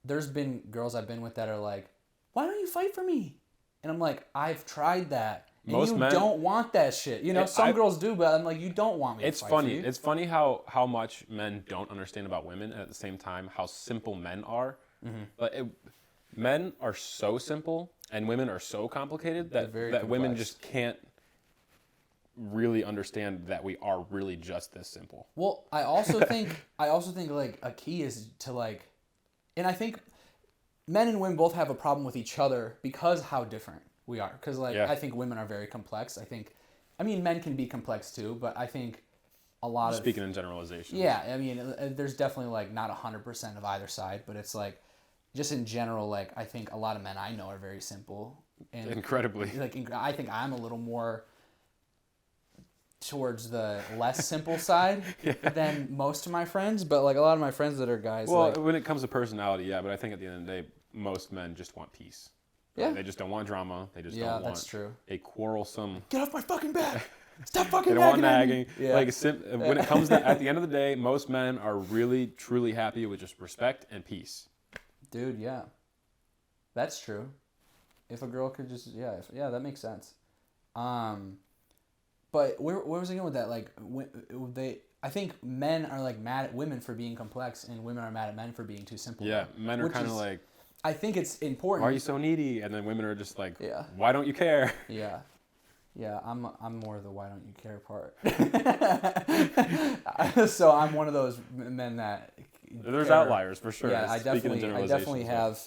there's been girls I've been with that are like, "Why don't you fight for me?" And I'm like, "I've tried that, and most men don't want that shit." You know, some girls do, but I'm like, "You don't want me." It's to fight funny. For you. It's funny how much men don't understand about women, and at the same time, how simple men are. Mm-hmm. But men are so simple, and women are so complicated that women just can't really understand that we are really just this simple. Well, I also think like a key is to like, and I think men and women both have a problem with each other because how different we are. Because like I think women are very complex. I mean men can be complex too, but I think a lot of speaking in generalization. Yeah, I mean there's definitely like not 100% of either side, but it's like just in general like I think a lot of men I know are very simple and incredibly. Like I think I'm a little more towards the less simple side than most of my friends, but like a lot of my friends that are guys. Well, like, when it comes to personality, yeah, but I think at the end of the day, most men just want peace. Yeah, they just don't want drama. They just don't want that's true. A quarrelsome. Get off my fucking back! Stop fucking. They don't want nagging. Yeah. Like when it comes to at the end of the day, most men are really truly happy with just respect and peace. Dude, yeah, that's true. If a girl could just that makes sense. But where was I going with that? Like, I think men are like mad at women for being complex, and women are mad at men for being too simple. Yeah, men are kind of like. I think it's important. Why are you so needy? And then women are just like, why don't you care? Yeah, I'm more the why don't you care part. So I'm one of those men that. There's outliers for sure. Yeah, I definitely have.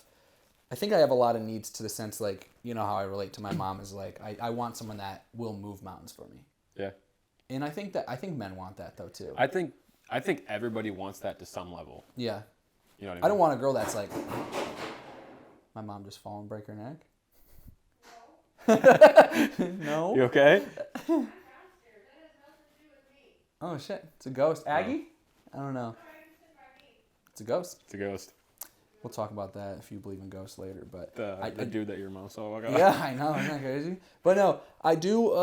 I think I have a lot of needs to the sense like how I relate to my mom is like I want someone that will move mountains for me. Yeah. And I think men want that though too. I think everybody wants that to some level. Yeah. You know what I mean? I don't want a girl that's like my mom just fall and break her neck. No. You okay? Oh shit! It's a ghost. Aggie? I don't know. It's a ghost. It's a ghost. We'll talk about that if you believe in ghosts later, but the dude that your mom saw. Yeah, I know, isn't that crazy? But no, I do.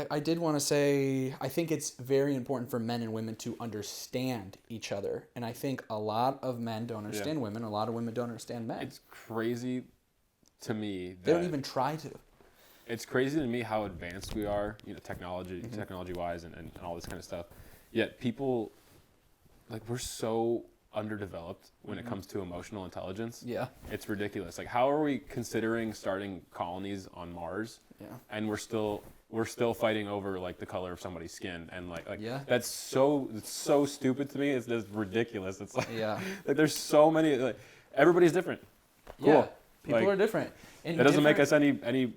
I did want to say I think it's very important for men and women to understand each other, and I think a lot of men don't understand women. A lot of women don't understand men. It's crazy to me. They don't even try to. It's crazy to me how advanced we are, technology-wise, and all this kind of stuff. Yet people, like, we're so underdeveloped when it comes to emotional intelligence. Yeah. It's ridiculous. Like, how are we considering starting colonies on Mars? Yeah. And we're still fighting over like the color of somebody's skin, and like that's it's so stupid to me. It's just ridiculous. It's like like there's so many. Like, everybody's different. Cool. Yeah. People are different. And that doesn't make us any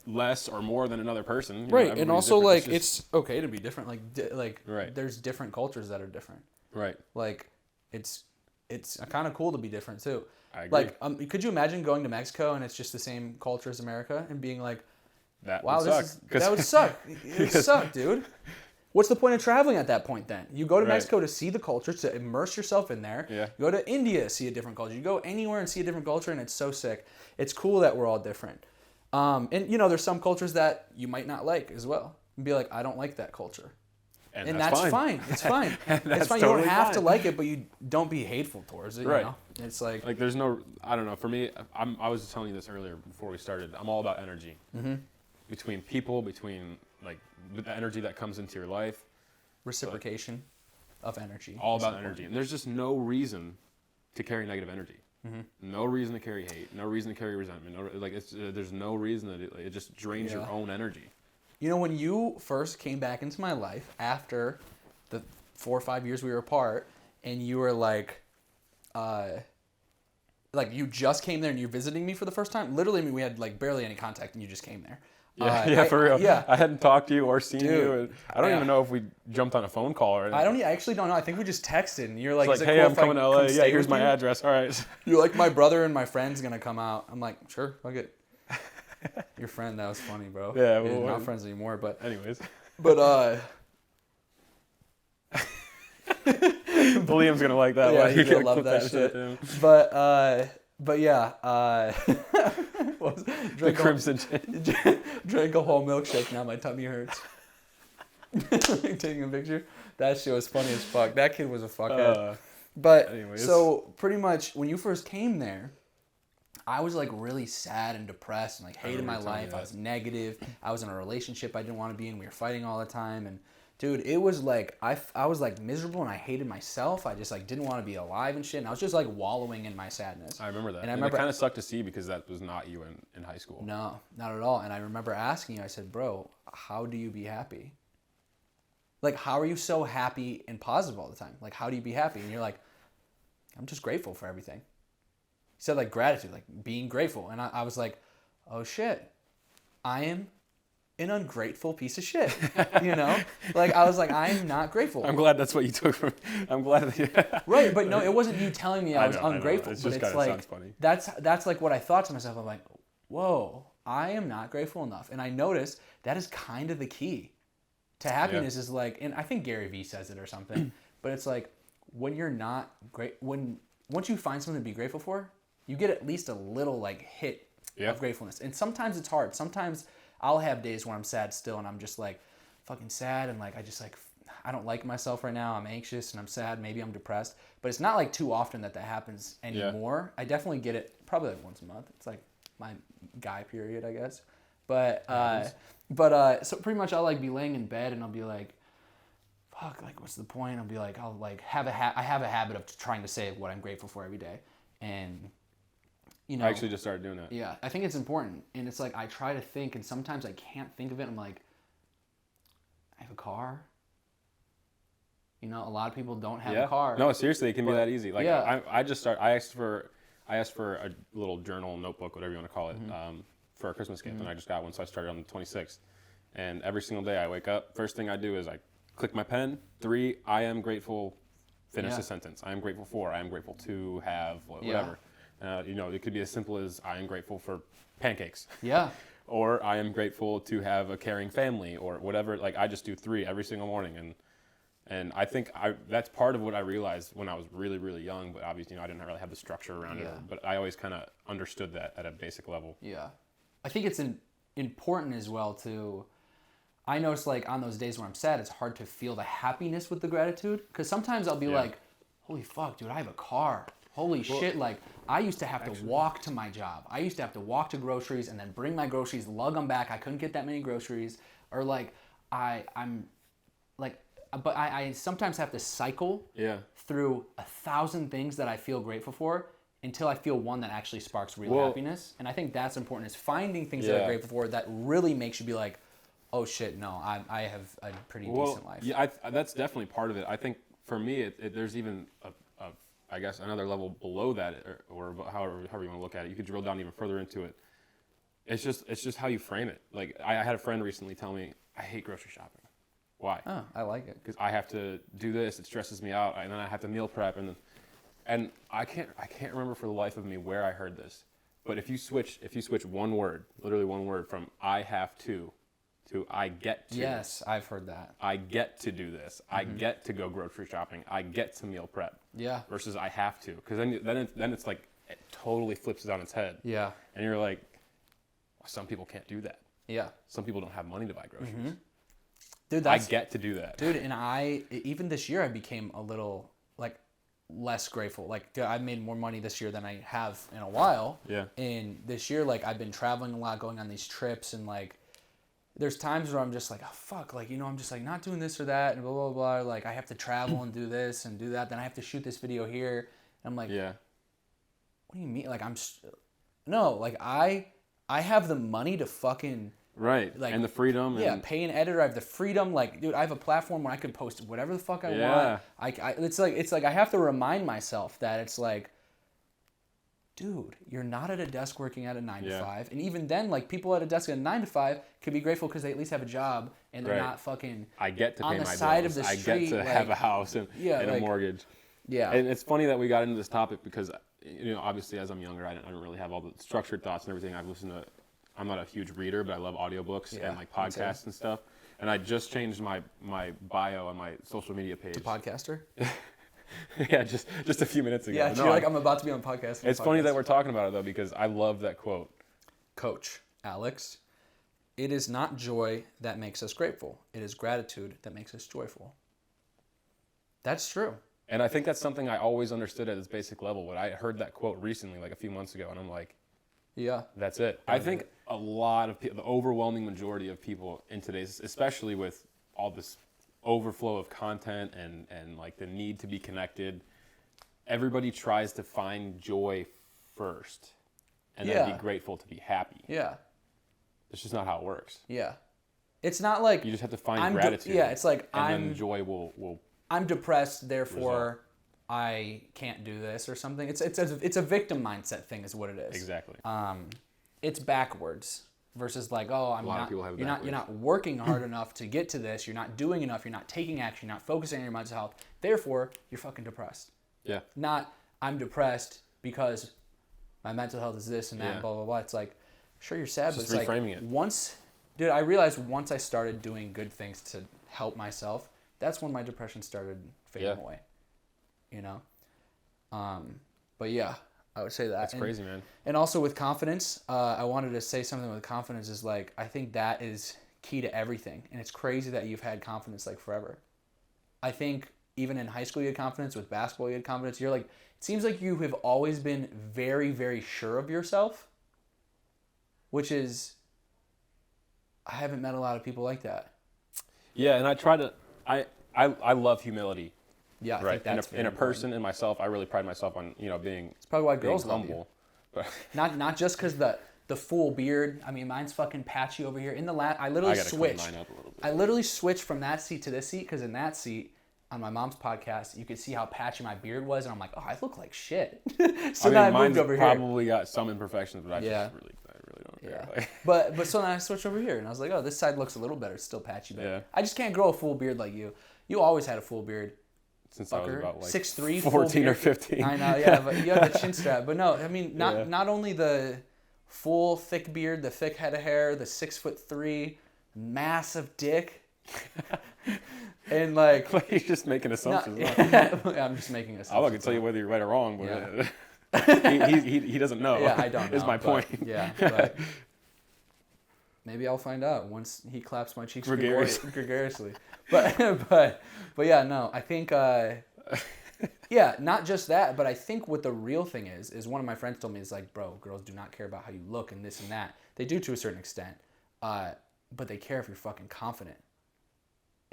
less or more than another person. Right. And also like it's okay to be different. Like right. There's different cultures that are different. Right. Like it's kind of cool to be different too. I agree. Like, could you imagine going to Mexico and it's just the same culture as America and being like, that wow, would that would suck. It would suck, dude. What's the point of traveling at that point then? You go to Mexico to see the culture, to immerse yourself in there. Yeah. You go to India, see a different culture. You go anywhere and see a different culture, and it's so sick. It's cool that we're all different. And there's some cultures that you might not like as well. And be like, I don't like that culture. And that's fine. It's fine. It's fine. You don't have to like it, but you don't be hateful towards it. Right. You know? It's like there's no. I don't know. For me, I was telling you this earlier before we started. I'm all about energy. Mm-hmm. Between people, between like the energy that comes into your life. Reciprocation of energy. All about energy. And there's just no reason to carry negative energy. Mm-hmm. No reason to carry hate. No reason to carry resentment. There's no reason that it just drains your own energy. You know, when you first came back into my life after the 4 or 5 years we were apart, and you were like, like you just came there and you're visiting me for the first time. Literally, I mean, we had like barely any contact and you just came there. Yeah, for real. Yeah. I hadn't talked to you or seen Dude, you. And I don't yeah. even know if we jumped on a phone call or anything. I actually don't know. I think we just texted and you're like, It's is like, it hey, cool I'm if I coming to LA. come Yeah, stay here's with my you? address. All right. You're like, my brother and my friend's gonna come out. I'm like, sure, fuck it. Your friend, that was funny, bro. Yeah, We're well, not friends anymore, but anyways. Liam's gonna like that. Yeah, one. he's gonna love that shit. But yeah, The Crimson drank a whole milkshake. Now my tummy hurts. Taking a picture. That shit was funny as fuck. That kid was a fuckhead. But anyways. So pretty much when you first came there, I was like really sad and depressed and like hated my life. I was negative. I was in a relationship I didn't want to be in. We were fighting all the time. And dude, it was like, I was like miserable and I hated myself. I just like didn't want to be alive and shit. And I was just like wallowing in my sadness. I remember that. And it kind of sucked to see because that was not you in high school. No, not at all. And I remember asking you, I said, bro, how do you be happy? Like, how are you so happy and positive all the time? Like, how do you be happy? And you're like, I'm just grateful for everything. He said like gratitude, like being grateful. And I was like, oh shit, I am an ungrateful piece of shit. You know? Like I was like, I'm not grateful. I'm glad that's what you took from me. I'm glad that Right, but no, it wasn't you telling me I was ungrateful. It's but just it's kind of like sounds funny. that's like what I thought to myself. I'm like, whoa, I am not grateful enough. And I noticed that is kind of the key to happiness is like, and I think Gary Vee says it or something, but it's like when you're not great, once you find something to be grateful for, you get at least a little like hit of gratefulness. And sometimes it's hard. Sometimes I'll have days when I'm sad still and I'm just like fucking sad and like I don't like myself right now. I'm anxious and I'm sad. Maybe I'm depressed. But it's not like too often that happens anymore. I definitely get it probably like once a month. It's like my guy period, I guess. But so pretty much I'll like be laying in bed and I'll be like, fuck, like what's the point? I'll be like, I'll like I have a habit of trying to say what I'm grateful for every day. And you know, I actually just started doing that. Yeah, I think it's important. And it's like I try to think and sometimes I can't think of it. I'm like, I have a car. You know, a lot of people don't have a car. No, seriously, it can be that easy. Like I asked for a little journal, notebook, whatever you want to call it, for a Christmas gift, and I just got one, so I started on the 26th. And every single day I wake up, first thing I do is I click my pen. 3, I am grateful. Finish the sentence. I am grateful for. I am grateful to have whatever. You know, it could be as simple as I am grateful for pancakes. Yeah. Or I am grateful to have a caring family or whatever. Like I just do 3 every single morning, and I think that's part of what I realized when I was really, really young. But obviously, I didn't really have the structure around it. But I always kind of understood that at a basic level. Yeah, I think it's important as well to. I notice like on those days when I'm sad, it's hard to feel the happiness with the gratitude because sometimes I'll be like, "Holy fuck, dude, I have a car." Holy shit, like, I used to have to walk to my job. I used to have to walk to groceries and then bring my groceries, lug them back. I couldn't get that many groceries. Or, like, I'm, like, but I sometimes have to cycle through 1,000 things that I feel grateful for until I feel one that actually sparks real happiness. And I think that's important, is finding things that I'm grateful for that really makes you be like, oh, shit, no, I have a pretty decent life. Yeah, that's definitely part of it. I think, for me, there's even I guess another level below that, or however you want to look at it. You could drill down even further into it. It's just how you frame it. Like I had a friend recently tell me, I hate grocery shopping. Why? Oh, I like it. Because I have to do this. It stresses me out, and then I have to meal prep, and I can't remember for the life of me where I heard this. But if you switch one word, literally one word, from I have to I get to. Yes, I've heard that. I get to do this. I get to go grocery shopping. I get to meal prep. Yeah. Versus I have to, because then it's like it totally flips it on its head. Yeah. And you're like, well, some people can't do that. Yeah. Some people don't have money to buy groceries. Dude, I get to do that. Dude, and even this year I became a little like less grateful. Like, dude, I made more money this year than I have in a while. Yeah. And this year, like, I've been traveling a lot, going on these trips, and like, there's times where I'm just like, oh, fuck, like, you know, I'm just like not doing this or that, and blah, blah, blah. Like, I have to travel and do this and do that. Then I have to shoot this video here. And I'm like, yeah. What do you mean? Like, no, like, I have the money to fucking. Right, like, and the freedom. Yeah, pay an editor. I have the freedom. Like, dude, I have a platform where I can post whatever the fuck I want. It's like I have to remind myself that it's like, dude, you're not at a desk working at a 9 to 5. And even then, like, people at a desk at a 9 to 5 could be grateful because they at least have a job and they're not fucking I get to on pay the my side bills. of the I street. get to have a house and a mortgage. Yeah. And it's funny that we got into this topic because, obviously as I'm younger, I don't really have all the structured thoughts and everything. I'm not a huge reader, but I love audiobooks and like podcasts and stuff. And I just changed my bio on my social media page. To podcaster? Yeah, just a few minutes ago. Yeah, you're like, I'm about to be on podcast. It's funny that we're talking about it, though, because I love that quote. Coach, Alex, it is not joy that makes us grateful. It is gratitude that makes us joyful. That's true. And I think that's something I always understood at its basic level. But I heard that quote recently, like a few months ago, and I'm like, yeah, that's it. I think a lot of people, the overwhelming majority of people in today's, especially with all this overflow of content and like the need to be connected, everybody tries to find joy first and then be grateful to be happy. Yeah. It's just not how it works. Yeah. It's not like you just have to find gratitude. It's like then joy will I'm depressed, therefore I can't do this or something. It's a victim mindset thing is what it is. Exactly. It's backwards. Versus like, you're not working hard enough to get to this. You're not doing enough. You're not taking action. You're not focusing on your mental health. Therefore, you're fucking depressed. Yeah. Not I'm depressed because my mental health is this and that. And blah blah blah. It's like, sure you're sad, but it's reframing it. I realized once I started doing good things to help myself, that's when my depression started fading away. You know. But yeah. I would say that. That's crazy, man. And also with confidence, I wanted to say something with confidence is like, I think that is key to everything. And it's crazy that you've had confidence like forever. I think even in high school you had confidence, with basketball you had confidence. You're like, it seems like you have always been very, very sure of yourself, which is, I haven't met a lot of people like that. Yeah, and I try to, I love humility. Yeah, I right. think that's in a person, in myself, I really pride myself on being. It's probably why girls being love humble. you. Not just because the full beard. I mean, mine's fucking patchy over here. In the I literally switched. Clean mine up a little bit. I literally switched from that seat to this seat because in that seat on my mom's podcast, you could see how patchy my beard was, and I'm like, oh, I look like shit. So then I moved over here. Probably got some imperfections, but I really don't care. Yeah. But so then I switched over here, and I was like, oh, this side looks a little better. It's still patchy, but I just can't grow a full beard like you. You always had a full beard. Since I was about like 6'3", 14 or 15. I know, yeah, but you have the chin strap. But no, I mean, not only the full thick beard, the thick head of hair, the 6'3", massive dick, and like he's just making assumptions. I'm just making assumptions. I'm not gonna tell you whether you're right or wrong, but he doesn't know. Yeah, I don't know. Is my point. Yeah, but maybe I'll find out once he claps my cheeks gregariously. But yeah, no, I think not just that, but I think what the real thing is one of my friends told me is like, bro, girls do not care about how you look and this and that. They do to a certain extent, but they care if you're fucking confident.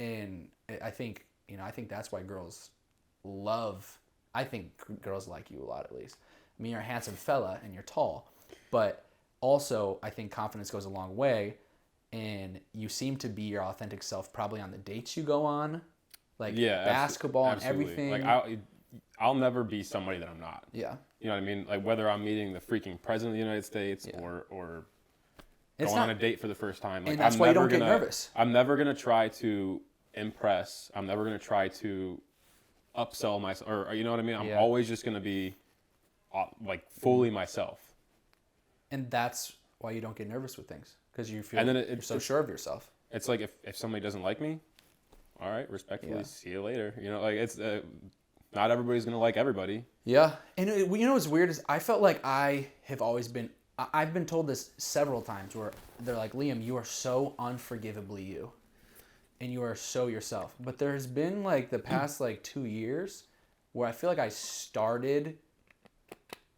And I think that's why girls girls like you a lot, at least. I mean, you're a handsome fella and you're tall, but also I think confidence goes a long way. And you seem to be your authentic self probably on the dates you go on, like basketball absolutely. And everything. Like I'll never be somebody that I'm not. Yeah. You know what I mean? Like whether I'm meeting the freaking president of the United States or going on a date for the first time. Like, and that's why you don't get nervous. I'm never gonna try to impress. I'm never gonna try to upsell myself, or you know what I mean? I'm always just gonna be like fully myself. And that's why you don't get nervous with things. Because you feel you're so sure of yourself. It's like if somebody doesn't like me, all right, respectfully, see you later. You know, like it's not everybody's gonna like everybody. Yeah, and you know what's weird is I felt like I have always been. I've been told this several times where they're like, Liam, you are so unforgivably you, and you are so yourself. But there's been like the past like 2 years where I feel like I started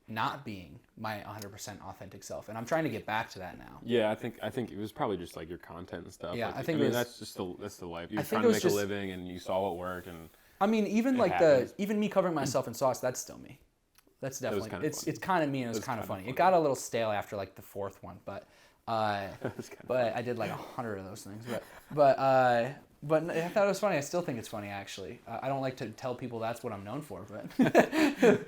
not being my 100% authentic self, and I'm trying to get back to that now. Yeah, I think it was probably just like your content and stuff. Yeah, like, I think that's the life. You're trying to make a living, and you saw what worked, and I mean, even like even me covering myself in sauce, that's still me. That's definitely it's kind of me, and it was kind of funny. It got a little stale after like the fourth one, but I did like 100 of those things. But But I thought it was funny. I still think it's funny, actually. I don't like to tell people that's what I'm known for, but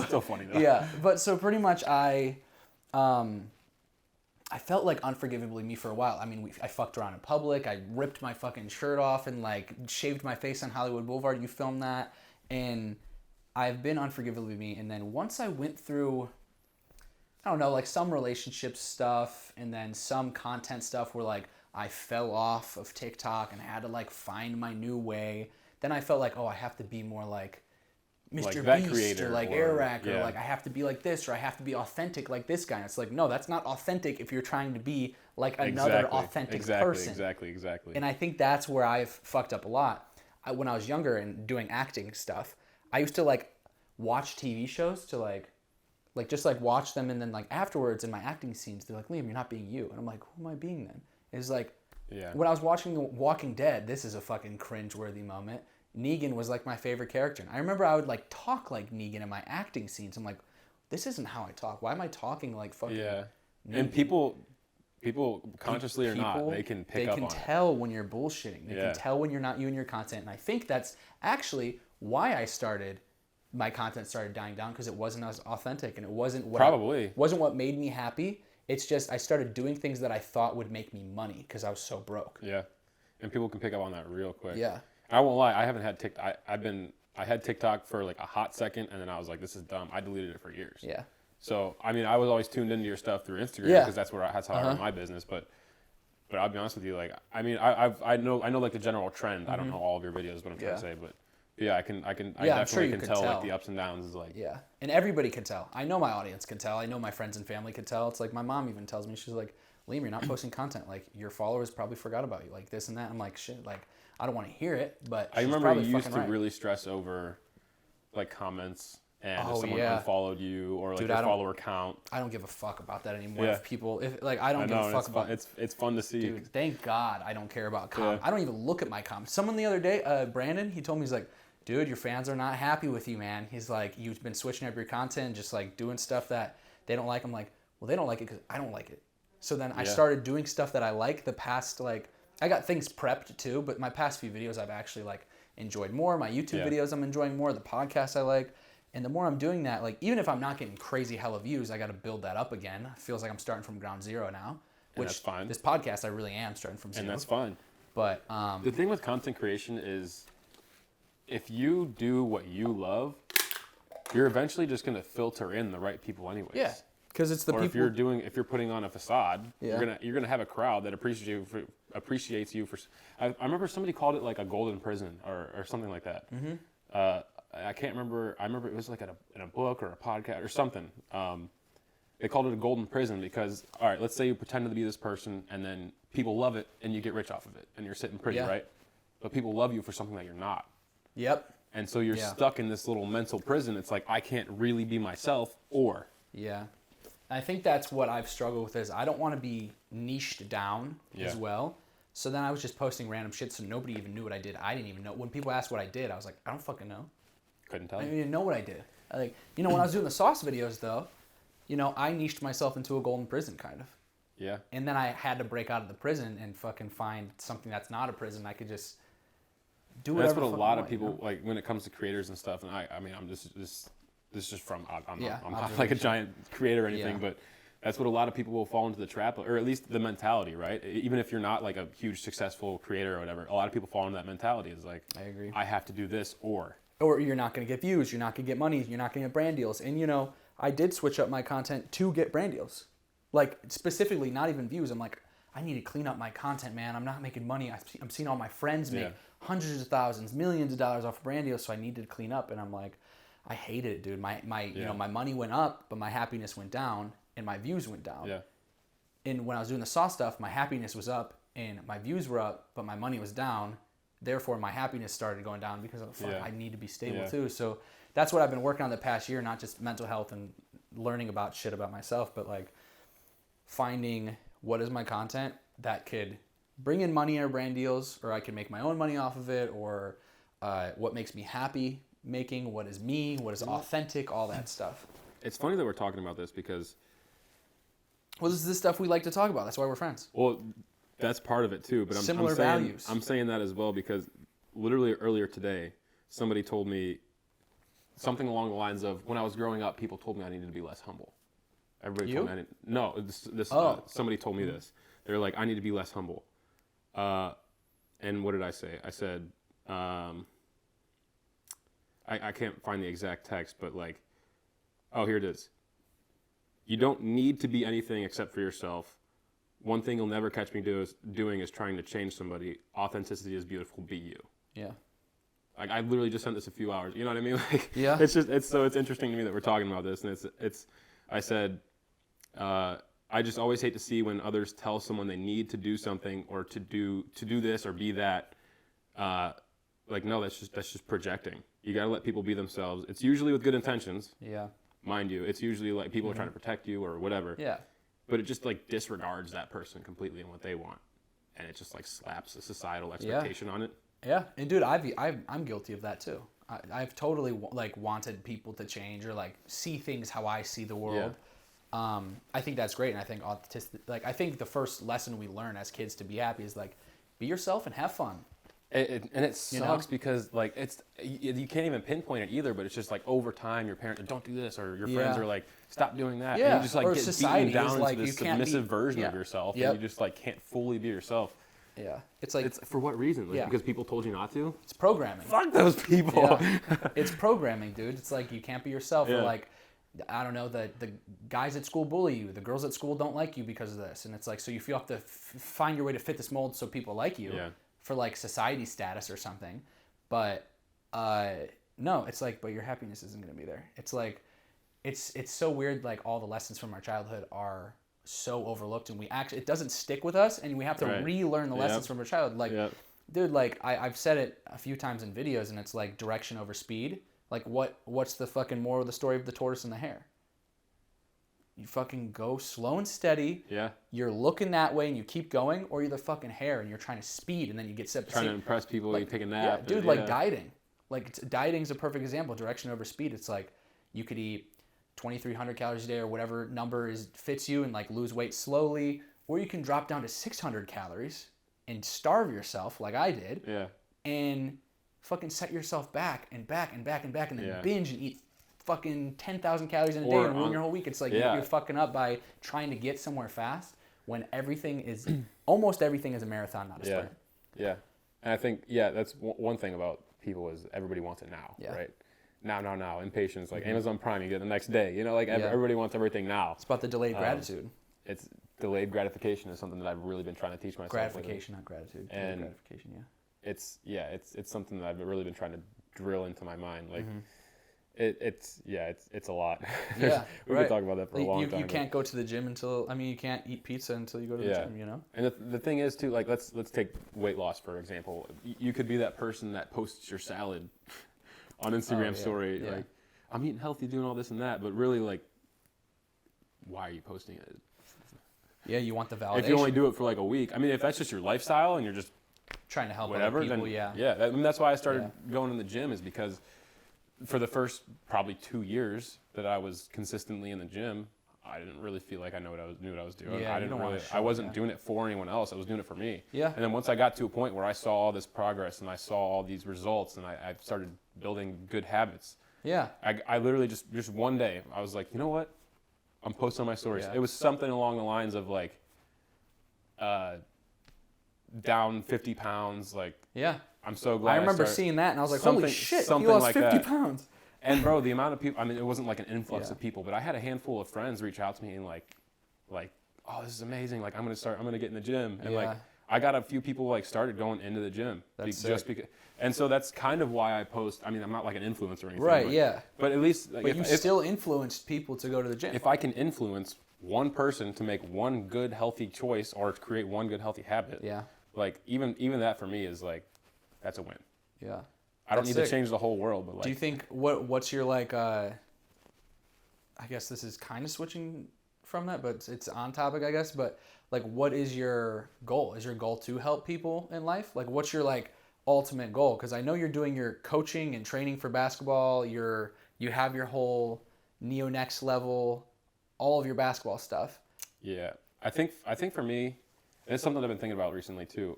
Still funny though. yeah. But so pretty much, I felt like unforgivably me for a while. I mean, I fucked around in public. I ripped my fucking shirt off and like shaved my face on Hollywood Boulevard. You filmed that, and I've been unforgivably me. And then once I went through, I don't know, like some relationship stuff and then some content stuff where like I fell off of TikTok and I had to like find my new way. Then I felt like, oh, I have to be more like Mr. Like Beast creator or like or, Eric or yeah. like I have to be like this or I have to be authentic like this guy. And it's like, no, that's not authentic if you're trying to be like another authentic person. Exactly. And I think that's where I've fucked up a lot. When I was younger and doing acting stuff, I used to like watch TV shows to like just like watch them and then like afterwards in my acting scenes, they're like, Liam, you're not being you. And I'm like, who am I being then? It's like, when I was watching The Walking Dead, this is a fucking cringeworthy moment. Negan was like my favorite character. And I remember I would like talk like Negan in my acting scenes. I'm like, this isn't how I talk. Why am I talking like fucking Negan? And people consciously or not, they can pick up on it. They can tell when you're bullshitting. They can tell when you're not you and your content. And I think that's actually why my content started dying down, because it wasn't as authentic and it wasn't what made me happy. It's just I started doing things that I thought would make me money because I was so broke. Yeah, and people can pick up on that real quick. Yeah, I won't lie. I haven't had TikTok. I had TikTok for like a hot second, and then I was like, this is dumb. I deleted it for years. Yeah. So I mean, I was always tuned into your stuff through Instagram because that's how I run my business. But I'll be honest with you, like I mean, I know like the general trend. I don't know all of your videos, what I'm trying to say, but. Yeah, I definitely can tell like the ups and downs is like. Yeah, and everybody can tell. I know my audience can tell. I know my friends and family can tell. It's like my mom even tells me, she's like, Liam, you're not posting content. Like your followers probably forgot about you. Like this and that. I'm like, shit. Like I don't want to hear it, but I remember you used to really stress over, like comments and if someone unfollowed you or like your follower count. I don't give a fuck about that anymore. If I don't give a fuck about it. It's fun to see. Dude, thank God I don't care about comments. I don't even look at my comments. Someone the other day, Brandon, he told me, he's like, dude, your fans are not happy with you, man. He's like, you've been switching up your content, just like doing stuff that they don't like. I'm like, well, they don't like it because I don't like it. So then I started doing stuff that I like the past, like, I got things prepped too, but my past few videos I've actually like enjoyed more. My YouTube videos I'm enjoying more, the podcast I like. And the more I'm doing that, like, even if I'm not getting crazy hella views, I got to build that up again. It feels like I'm starting from ground zero now. Which, and that's fine. This podcast, I really am starting from zero. And that's fine. But the thing with content creation is, if you do what you love, you're eventually just going to filter in the right people anyways. Yeah, because it's the people. If you're putting on a facade, you're gonna have a crowd that appreciates you for. I remember somebody called it like a golden prison or something like that. Mm-hmm. I can't remember. I remember it was like in a book or a podcast or something. They called it a golden prison because, all right, let's say you pretend to be this person and then people love it and you get rich off of it and you're sitting pretty, right? But people love you for something that you're not. Yep. And so you're stuck in this little mental prison. It's like, I can't really be myself or. Yeah. I think that's what I've struggled with is I don't want to be niched down as well. So then I was just posting random shit so nobody even knew what I did. I didn't even know. When people asked what I did, I was like, I don't fucking know. Couldn't tell I you. didn't even know what I did. Like, when I was doing the sauce videos though, I niched myself into a golden prison kind of. Yeah. And then I had to break out of the prison and fucking find something that's not a prison. I could just do whatever. That's what a lot of people like when it comes to creators and stuff. And I mean, I'm just this is just from I'm not like a giant creator or anything, but that's what a lot of people will fall into the trap of, or at least the mentality, right? Even if you're not like a huge successful creator or whatever, a lot of people fall into that mentality. Is like, I agree. I have to do this or you're not going to get views, you're not going to get money, you're not going to get brand deals. And I did switch up my content to get brand deals. Like specifically, not even views. I'm like, I need to clean up my content, man. I'm not making money. I'm seeing all my friends make hundreds of thousands, millions of dollars off of brand deals, so I needed to clean up. And I'm like, I hated it, dude. My my money went up, but my happiness went down, and my views went down. Yeah. And when I was doing the sauce stuff, my happiness was up, and my views were up, but my money was down. Therefore, my happiness started going down because I need to be stable too. So that's what I've been working on the past year, not just mental health and learning about shit about myself, but like finding what is my content that could bring in money or brand deals, or I can make my own money off of it, or what makes me happy making, what is me, what is authentic, all that stuff. It's funny that we're talking about this because... Well, this is the stuff we like to talk about. That's why we're friends. Well, That's part of it too. But Similar values. I'm saying that as well because literally earlier today, somebody told me something along the lines of, when I was growing up, people told me I needed to be less humble. Everybody told me somebody told me this. They're like, I need to be less humble. And what did I say? I said, I can't find the exact text, but like, oh, here it is. You don't need to be anything except for yourself. One thing you'll never catch me doing is trying to change somebody. Authenticity is beautiful. Be you. Yeah. Like, I literally just sent this a few hours. You know what I mean? Like, yeah. It's interesting to me that we're talking about this. And I said, I just always hate to see when others tell someone they need to do something or to do this or be that. Like, no, that's just projecting. You got to let people be themselves. It's usually with good intentions. Yeah. Mind you, it's usually like people are trying to protect you or whatever. Yeah. But it just like disregards that person completely and what they want. And it just like slaps a societal expectation on it. Yeah, and dude, I'm guilty of that too. I've totally like wanted people to change or like see things how I see the world. Yeah. I think that's great, and I think I think the first lesson we learn as kids to be happy is like, be yourself and have fun. And it sucks because like you can't even pinpoint it either, but it's just like over time your parents don't do this or your friends are like stop doing that. Yeah. And you just like or get beaten down into this submissive version of yourself and you just like can't fully be yourself. Yeah. It's like for what reason? Like because people told you not to? It's programming. Fuck those people. Yeah. It's programming, dude. It's like you can't be yourself or like I don't know, the guys at school bully you, the girls at school don't like you because of this. And it's like so you have to find your way to fit this mold so people like you. Yeah. For like society status or something, but no, it's like, but your happiness isn't going to be there. It's like, it's so weird. Like all the lessons from our childhood are so overlooked, and it doesn't stick with us, and we have to relearn the lessons from our childhood. Like, dude, like I've said it a few times in videos, and it's like direction over speed. Like what's the fucking moral of the story of the tortoise and the hare? You fucking go slow and steady. Yeah. You're looking that way and you keep going, or you're the fucking hare and you're trying to speed and then you get set. Trying to impress people, like, you take a nap. Yeah, dude, like dieting. Like dieting's a perfect example. Direction over speed. It's like you could eat 2,300 calories a day or whatever number fits you and like lose weight slowly, or you can drop down to 600 calories and starve yourself like I did. Yeah. And fucking set yourself back and back and back and back and then binge and eat fucking 10,000 calories in a day and ruin your whole week. It's like you're fucking up by trying to get somewhere fast when almost everything is a marathon, not a sprint. Yeah. And I think, that's one thing about people is everybody wants it now, right? Now. Impatience, like Amazon Prime, you get it the next day. You know, like everybody wants everything now. It's about the delayed gratitude. It's delayed gratification is something that I've really been trying to teach myself. Gratification, not gratitude. And gratification, It's something that I've really been trying to drill into my mind. Like, it's a lot. Yeah, we could talk about that for a long time. You can't go to the gym you can't eat pizza until you go to the gym, you know? And the thing is, too, like, let's take weight loss, for example. You could be that person that posts your salad on Instagram story. Yeah. Like, I'm eating healthy, doing all this and that, but really, like, why are you posting it? Yeah, you want the validation. If you only do it for, like, a week. I mean, if that's just your lifestyle and you're just trying to help whatever, other people, then, that's why I started going to the gym, is because for the first probably 2 years that I was consistently in the gym, I didn't really feel like I knew what I was doing. I wasn't doing it for anyone else. I was doing it for me. Yeah. And then once I got to a point where I saw all this progress and I saw all these results and I started building good habits. Yeah. I literally just one day I was like, you know what? I'm posting on my stories. Yeah. It was something along the lines of like down 50 pounds, like I'm so glad. I remember seeing that, and I was like, "Holy shit, he lost like 50 pounds!" And bro, the amount of people—I mean, it wasn't like an influx of people, but I had a handful of friends reach out to me and like, "Oh, this is amazing! Like, I'm gonna get in the gym." And like, I got a few people like started going into the gym just because. And so that's kind of why I post. I mean, I'm not like an influencer or anything, right? But at least, like, but you still influenced people to go to the gym. If I can influence one person to make one good healthy choice or to create one good healthy habit, like even that for me is like. That's a win. Yeah. I don't need to change the whole world, but like. Do you think what's your like? I guess this is kind of switching from that, but it's on topic, I guess. But like, what is your goal? Is your goal to help people in life? Like, what's your like ultimate goal? Because I know you're doing your coaching and training for basketball. You have your whole Neo Next level, all of your basketball stuff. Yeah, I think for me, And it's something I've been thinking about recently too.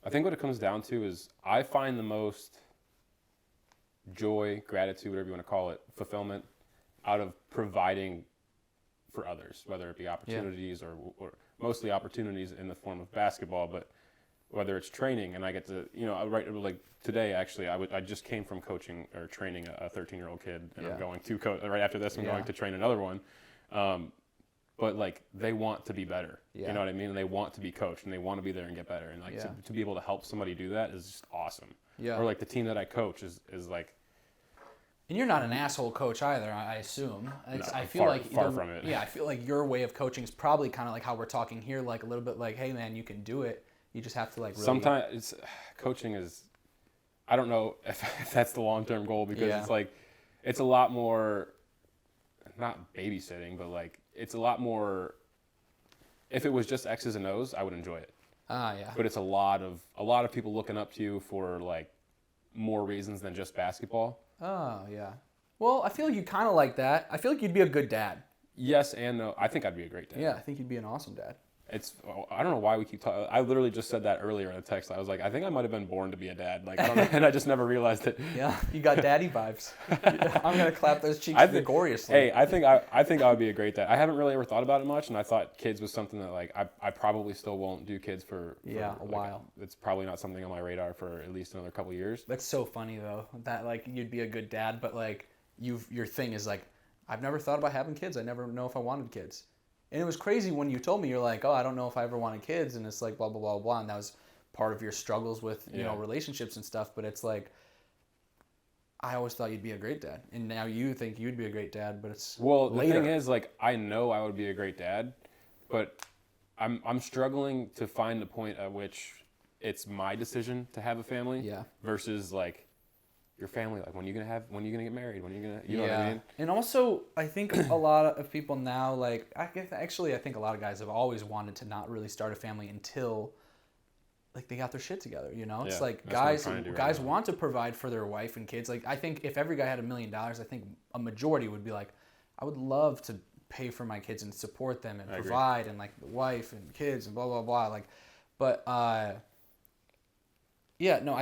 I think what it comes down to is I find the most joy, gratitude, whatever you want to call it, fulfillment out of providing for others, whether it be opportunities or mostly opportunities in the form of basketball, but whether it's training and I get to, right, like today actually, I just came from coaching or training a 13-year-old kid, and I'm going to right after this, I'm going to train another one. But like they want to be better, you know what I mean? And they want to be coached and they want to be there and get better. And like to be able to help somebody do that is just awesome. Yeah. Or like the team that I coach is like. And you're not an asshole coach either, I assume. No, I feel far from it. Yeah, I feel like your way of coaching is probably kind of like how we're talking here, like a little bit like, hey man, you can do it. You just have to like really. Sometimes coaching is, I don't know if that's the long-term goal because it's like, it's a lot more, not babysitting, but like, it's a lot more, if it was just X's and O's, I would enjoy it. Yeah. But it's a lot of people looking up to you for like more reasons than just basketball. Oh, yeah. Well, I feel like you kind of like that. I feel like you'd be a good dad. Yes and no. I think I'd be a great dad. Yeah, I think you'd be an awesome dad. I don't know why we keep talking. I literally just said that earlier in a text. I was like, I think I might have been born to be a dad. Like, I don't know, and I just never realized it. Yeah, you got daddy vibes. I'm gonna clap those cheeks vigorously. Hey, I think I would be a great dad. I haven't really ever thought about it much, and I thought kids was something that like I probably still won't do kids for a while. It's probably not something on my radar for at least another couple of years. That's so funny though. That like you'd be a good dad, but like your thing is like I've never thought about having kids. I never know if I wanted kids. And it was crazy when you told me, you're like, oh, I don't know if I ever wanted kids. And it's like, blah, blah, blah, blah. And that was part of your struggles with, you know, relationships and stuff. But it's like, I always thought you'd be a great dad. And now you think you'd be a great dad, but it's Well, the thing is, like, I know I would be a great dad, but I'm struggling to find the point at which it's my decision to have a family versus, like, your family, like when are you gonna get married? When are you gonna, you know what I mean? And also, I think a lot of people now, like, I think a lot of guys have always wanted to not really start a family until, like, they got their shit together. You know, it's like guys want to provide for their wife and kids. Like, I think if every guy had $1 million, I think a majority would be like, I would love to pay for my kids and support them and provide and like the wife and kids and blah blah blah. Like, but I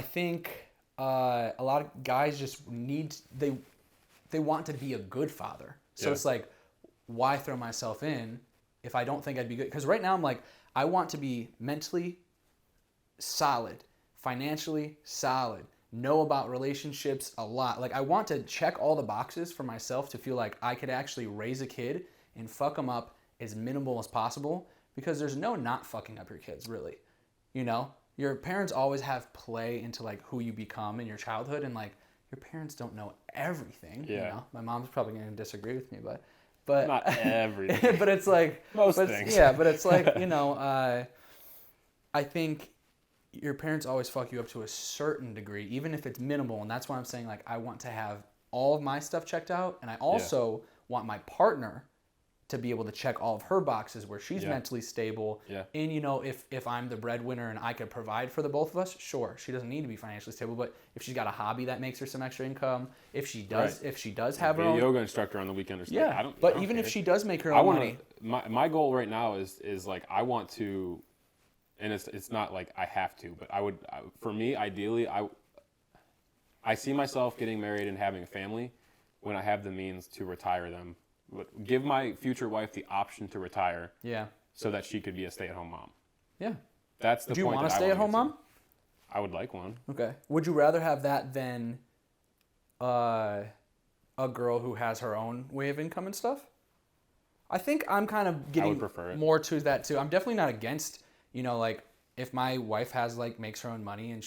think. A lot of guys just they want to be a good father. So it's like, why throw myself in if I don't think I'd be good? Because right now I'm like, I want to be mentally solid, financially solid, know about relationships a lot. Like I want to check all the boxes for myself to feel like I could actually raise a kid and fuck them up as minimal as possible, because there's no not fucking up your kids, really. You know? Your parents always have play into like who you become in your childhood, and like your parents don't know everything. You know, my mom's probably going to disagree with me, but not everything. But it's like most things. Yeah, but it's like, you know, I think your parents always fuck you up to a certain degree, even if it's minimal, and that's why I'm saying like I want to have all of my stuff checked out, and I also want my partner to be able to check all of her boxes where she's mentally stable. And, you know, if I'm the breadwinner and I could provide for the both of us, sure, she doesn't need to be financially stable. But if she's got a hobby that makes her some extra income, if she does have her own yoga instructor on the weekend or something. Yeah, I don't care. If she does make her own money. My goal right now is like I want to, and it's not like I have to, but for me, ideally, I see myself getting married and having a family when I have the means to retire them. Give my future wife the option to retire, so that she could be a stay-at-home mom. Yeah, that's the point. Do you want a stay-at-home mom? I would like one. Okay. Would you rather have that than a girl who has her own way of income and stuff? I think I'm kind of getting more to that too. I'm definitely not against, you know, like if my wife makes her own money and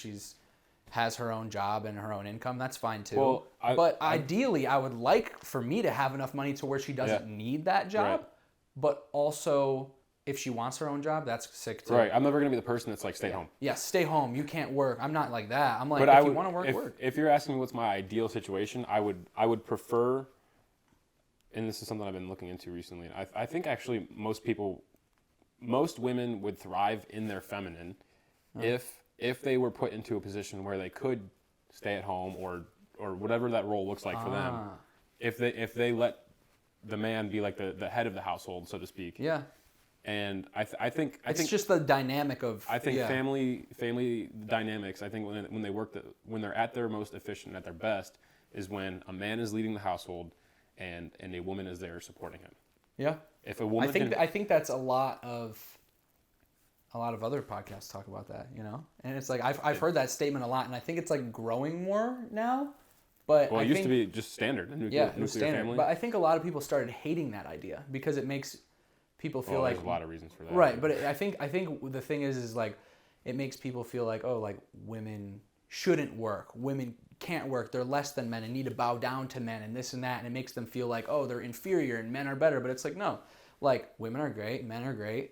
has her own job and her own income, that's fine too. Well, but ideally, I would like for me to have enough money to where she doesn't need that job. Right. But also, if she wants her own job, that's sick too. Right. I'm never going to be the person that's like, stay home. Yeah, stay home. You can't work. I'm not like that. I'm like, if you want to work, work. If you're asking me what's my ideal situation, I would prefer, and this is something I've been looking into recently, I think actually most women would thrive in their feminine if they were put into a position where they could stay at home or whatever that role looks like for them, if they let the man be like the head of the household, so to speak. Yeah. And I think it's just the dynamic of. I think family dynamics. I think when they're at their most efficient, at their best, is when a man is leading the household, and a woman is there supporting him. Yeah. If a woman, I think that's a lot of other podcasts talk about that, you know, and it's like I've heard that statement a lot, and I think it's like growing more now. But it used to be just standard. Nuclear family. But I think a lot of people started hating that idea because it makes people feel like there's a lot of reasons for that. Right, but I think the thing is like it makes people feel like, oh, like women shouldn't work, women can't work, they're less than men and need to bow down to men and this and that, and it makes them feel like, oh, they're inferior and men are better. But it's like, no, like women are great, men are great,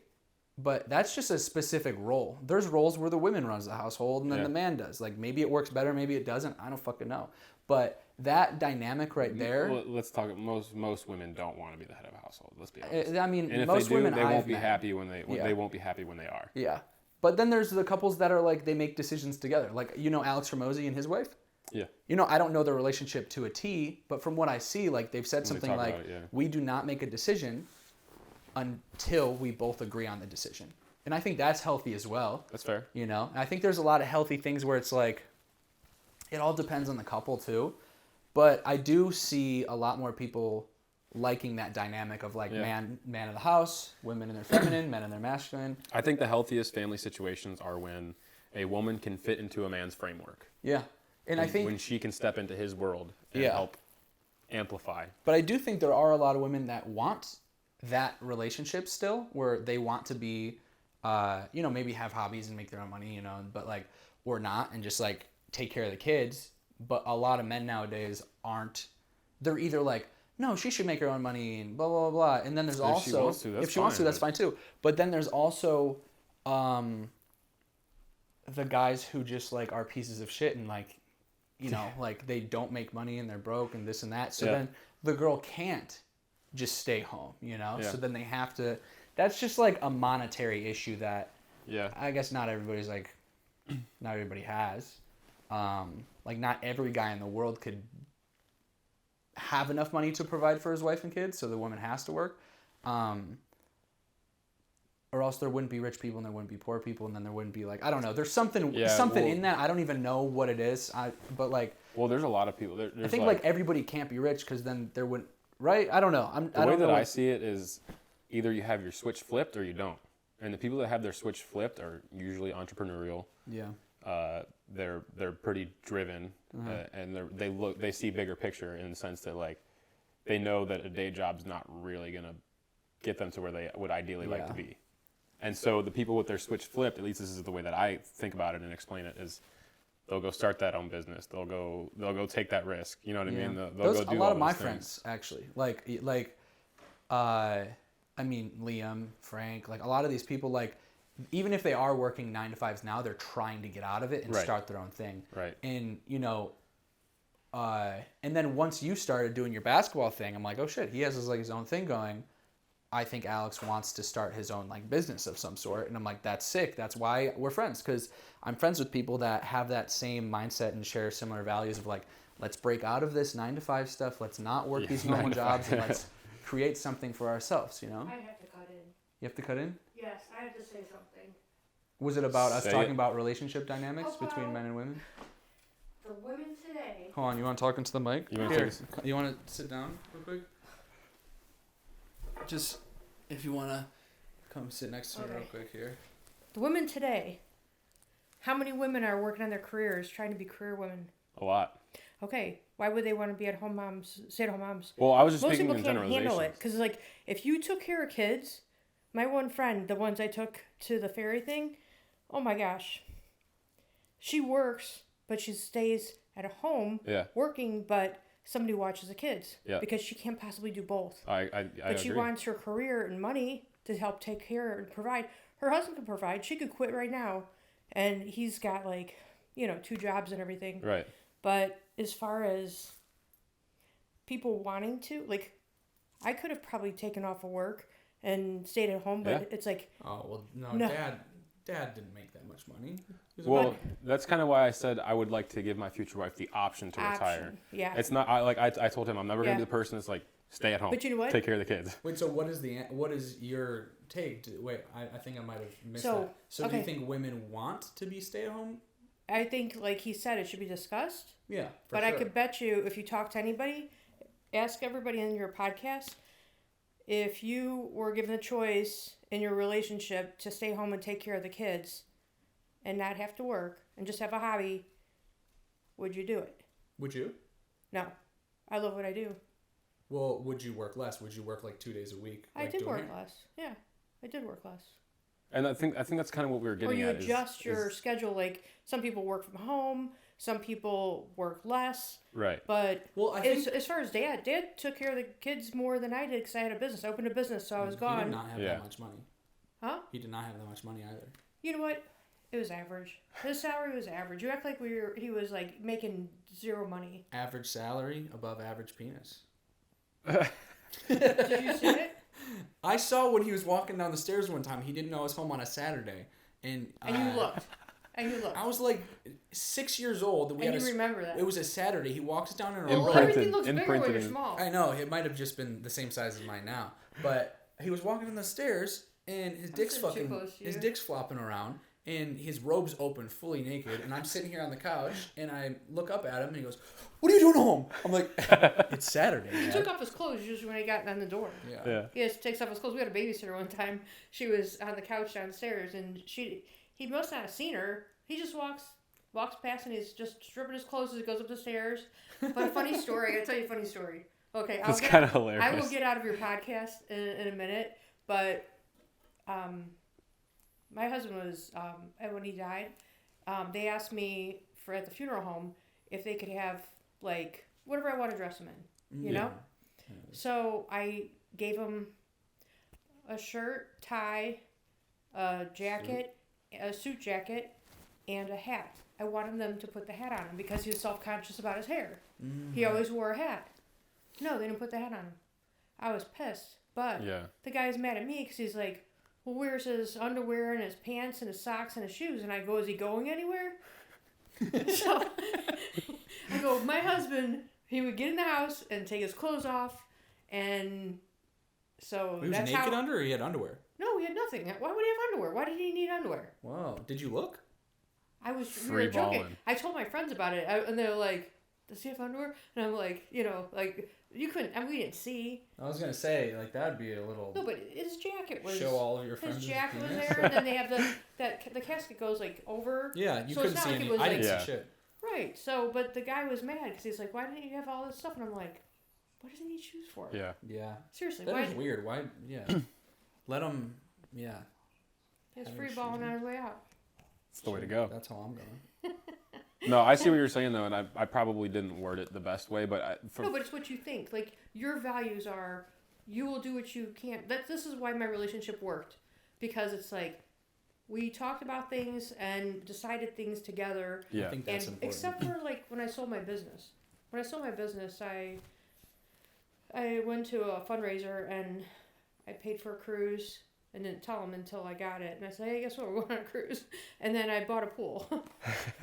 but that's just a specific role. There's roles where the woman runs the household and then the man does. Like maybe it works better, maybe it doesn't. I don't fucking know. But that dynamic right there. Well, let's talk. Most women don't want to be the head of a household. Let's be honest. I mean, and if most they do, women they won't be met. happy when they won't be happy when they are. Yeah, but then there's the couples that are like they make decisions together. Like Alex Hormozy and his wife. Yeah. I don't know their relationship to a T, but from what I see, like they've said something like, we do not make a decision until we both agree on the decision. And I think that's healthy as well. That's fair. And I think there's a lot of healthy things where it's like, it all depends on the couple too. But I do see a lot more people liking that dynamic of like man of the house, women in their feminine, men in their masculine. I think the healthiest family situations are when a woman can fit into a man's framework. Yeah. And I think when she can step into his world and help amplify. But I do think there are a lot of women that want that relationship still, where they want to be, maybe have hobbies and make their own money, but like, or not, and just like take care of the kids. But a lot of men nowadays aren't. They're either like, no, she should make her own money and blah, blah, blah. And then there's also, if she wants to, that's fine too. But then there's also the guys who just like are pieces of shit and like, like they don't make money and they're broke and this and that. So then the girl can't just stay home, So then they have to. That's just like a monetary issue that I guess not everybody has. Like not every guy in the world could have enough money to provide for his wife and kids, so the woman has to work. Or else there wouldn't be rich people and there wouldn't be poor people, and then there wouldn't be like, I don't know. There's something in that. I don't even know what it is. But like. Well, there's a lot of people. I think like everybody can't be rich because then there wouldn't. Right? I don't know. The way that I see it is either you have your switch flipped or you don't. And the people that have their switch flipped are usually entrepreneurial. Yeah. They're pretty driven, and they see bigger picture in the sense that like they know that a day job's not really gonna get them to where they would ideally like to be. And so the people with their switch flipped, at least this is the way that I think about it and explain it, is they'll go start that own business. They'll go take that risk. You know what I mean? They'll go do a lot all of my things. friends actually Liam, Frank, like a lot of these people, like even if they are working 9 to 5s now, they're trying to get out of it and start their own thing. Right. And and then once you started doing your basketball thing, I'm like, oh shit, he has his own thing going. I think Alex wants to start his own like business of some sort, and I'm like, that's sick. That's why we're friends, because I'm friends with people that have that same mindset and share similar values of like, let's break out of this 9 to 5 stuff. Let's not work these normal jobs, and let's create something for ourselves. I have to cut in. You have to cut in? Yes, I have to say something. Was it about us talking about relationship dynamics between men and women? For women today. Hold on, you want to talk into the mic? You want to sit down real quick? Just, if you want to come sit next to me real quick here. The women today. How many women are working on their careers, trying to be career women? A lot. Okay, why would they want to be at-home moms, stay-at-home moms? Well, I was just Most speaking people in can't generalizations. handle it, because like, if you took care of kids, my one friend, the ones I took to the ferry thing, oh my gosh. She works, but she stays at home working, but somebody watches the kids because she can't possibly do both. But she wants her career and money to help take care and provide. Her husband can provide. She could quit right now, and he's got 2 jobs and everything. Right. But as far as people wanting to, I could have probably taken off of work and stayed at home, but it's like... Oh, well, no. Dad didn't make that much money. Well, that's kind of why I said I would like to give my future wife the option to retire. Yeah. It's not, I told him I'm never going to be the person that's like, stay at home. But you know what? Take care of the kids. Wait, so what is your take? Wait, I think I might have missed that. So do you think women want to be stay-at-home? I think, like he said, it should be discussed. Yeah, but sure. I could bet you, if you talk to anybody, ask everybody in your podcast, if you were given the choice in your relationship to stay home and take care of the kids and not have to work and just have a hobby, would you do it? Would you? No. I love what I do. Well, would you work less? Would you work like 2 days a week? I did work less. Yeah, I did work less. And I think that's kind of what we were getting at. Or you adjust your schedule. Like, some people work from home. Some people work less. Right. But as far as Dad took care of the kids more than I did because I had a business. I opened a business, so I was gone. He did not have that much money. Huh? He did not have that much money either. You know what? It was average. His salary was average. You act like he was like making zero money. Average salary, above average penis. Did you see it? I saw when he was walking down the stairs one time. He didn't know I was home on a Saturday, and you looked. And you looked. I was like 6 years old. And you remember that. It was a Saturday. He walks down in a row. Well, everything looks bigger when you're small. I know. It might have just been the same size as mine now. But he was walking down the stairs, and his dick's flopping around, and his robe's open, fully naked, and I'm sitting here on the couch, and I look up at him, and he goes, "What are you doing home?" I'm like, "It's Saturday." He took off his clothes just when he got on the door. Yeah. He just takes off his clothes. We had a babysitter one time. She was on the couch downstairs, and he must not have seen her. He just walks past, and he's just stripping his clothes as he goes up the stairs. But a funny story. I gotta tell you a funny story. Okay, it's kind of hilarious. I will get out of your podcast in a minute, but my husband was when he died. They asked me at the funeral home if they could have like whatever I want to dress him in, you know. So I gave him a shirt, tie, a jacket, a suit jacket, and a hat. I wanted them to put the hat on him because he was self-conscious about his hair. Mm-hmm. He always wore a hat. No, they didn't put the hat on him. I was pissed, but the guy's mad at me because he's like, well, where's his underwear and his pants and his socks and his shoes? And I go, is he going anywhere? So I go, my husband, he would get in the house and take his clothes off, and so he was that's naked under, or he had underwear? No, he had nothing. Why would he have underwear? Why did he need underwear? Wow. Did you look? We were joking. I told my friends about it, and they were like, does he have underwear? And I'm like, you couldn't, we didn't see. I was going to say, like, that would be a little... No, but his jacket was... Show all of your friends. His jacket was there, and then they have the casket goes, like, over. Yeah, you couldn't see anything. I didn't see shit. Right, so, but the guy was mad, because he's like, why didn't you have all this stuff? And I'm like, what does he need shoes for? Yeah. Yeah. Seriously, That is weird. Why? Yeah. Let him, He was free balling on his way out. That's the way to go. That's how I'm going. No, I see what you're saying, though, and I probably didn't word it the best way, but... No, but it's what you think. Like, your values are, you will do what you can. This is why my relationship worked. Because it's like, we talked about things and decided things together. Yeah. I think that's important. Except for, like, when I sold my business. When I sold my business, I went to a fundraiser, and I paid for a cruise... and didn't tell him until I got it. And I said, hey, guess what? We're going on a cruise. And then I bought a pool.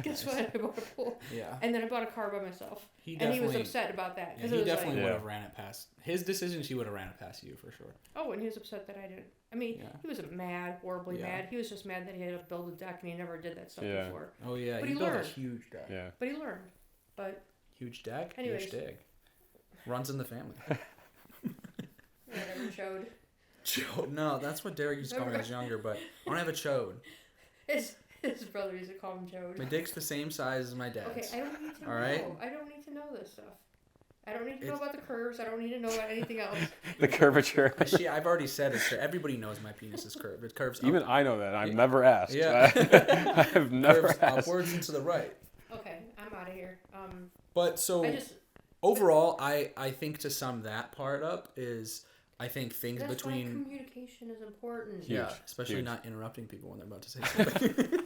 Guess what? I bought a pool. Yeah. And then I bought a car by myself. And he was upset about that. Yeah, he definitely would have ran it past. His decisions, he would have ran it past you for sure. Oh, and he was upset that I didn't. I mean, he wasn't mad, horribly mad. He was just mad that he had to build a deck and he never did that stuff before. Oh, yeah. But he built learned. a huge deck. Yeah. But he learned. Huge deck? Anyways. Huge dig. Runs in the family. Never showed. Chode? No, that's what Derek used to call me when I was younger, but I don't have a chode. His brother used to call him chode. My dick's the same size as my dad's. Okay, I don't need to know. Right? I don't need to know this stuff. I don't need to know about the curves. I don't need to know about anything else. The curvature. I've already said it. Everybody knows my penis is curved. It curves Even I know that. I've never asked. Yeah. I've never curves asked. Upwards and to the right. Okay, I'm out of here. But so, overall, I think to sum that part up is... I think things That's between... why communication is important. Yeah, especially not interrupting people when they're about to say something.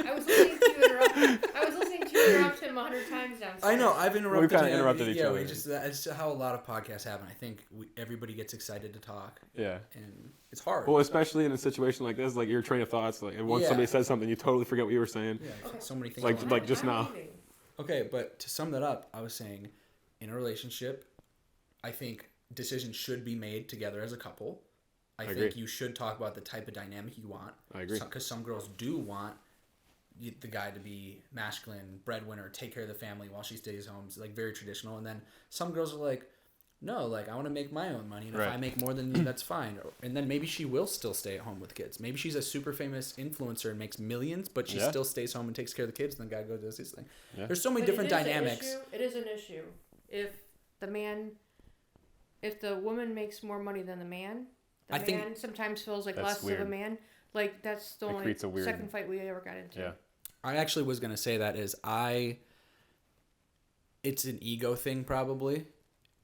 I was listening to you interrupt him 100 times now. I know, I've interrupted We've kind of interrupted each other. It's how a lot of podcasts happen. I think everybody gets excited to talk. Yeah. And it's hard. Well, especially in a situation like this, like your train of thoughts, like and once somebody says something, you totally forget what you were saying. Yeah, so many things. Like just now. Okay, but to sum that up, I was saying, in a relationship, I think decisions should be made together as a couple. I think agree. you should talk about the type of dynamic you want. I agree. Because some girls do want the guy to be masculine, breadwinner, take care of the family while she stays home. It's like very traditional. And then some girls are like, no, like I want to make my own money, and if I make more than you, that's fine. And then maybe she will still stay at home with kids. Maybe she's a super famous influencer and makes millions, but she still stays home and takes care of the kids, and the guy goes does his thing. Yeah. There's so many different dynamics. It is an issue if the woman makes more money than the man. The man sometimes feels like less of a man. Like that's the only second fight we ever got into. Yeah. I actually was gonna say that it's an ego thing probably.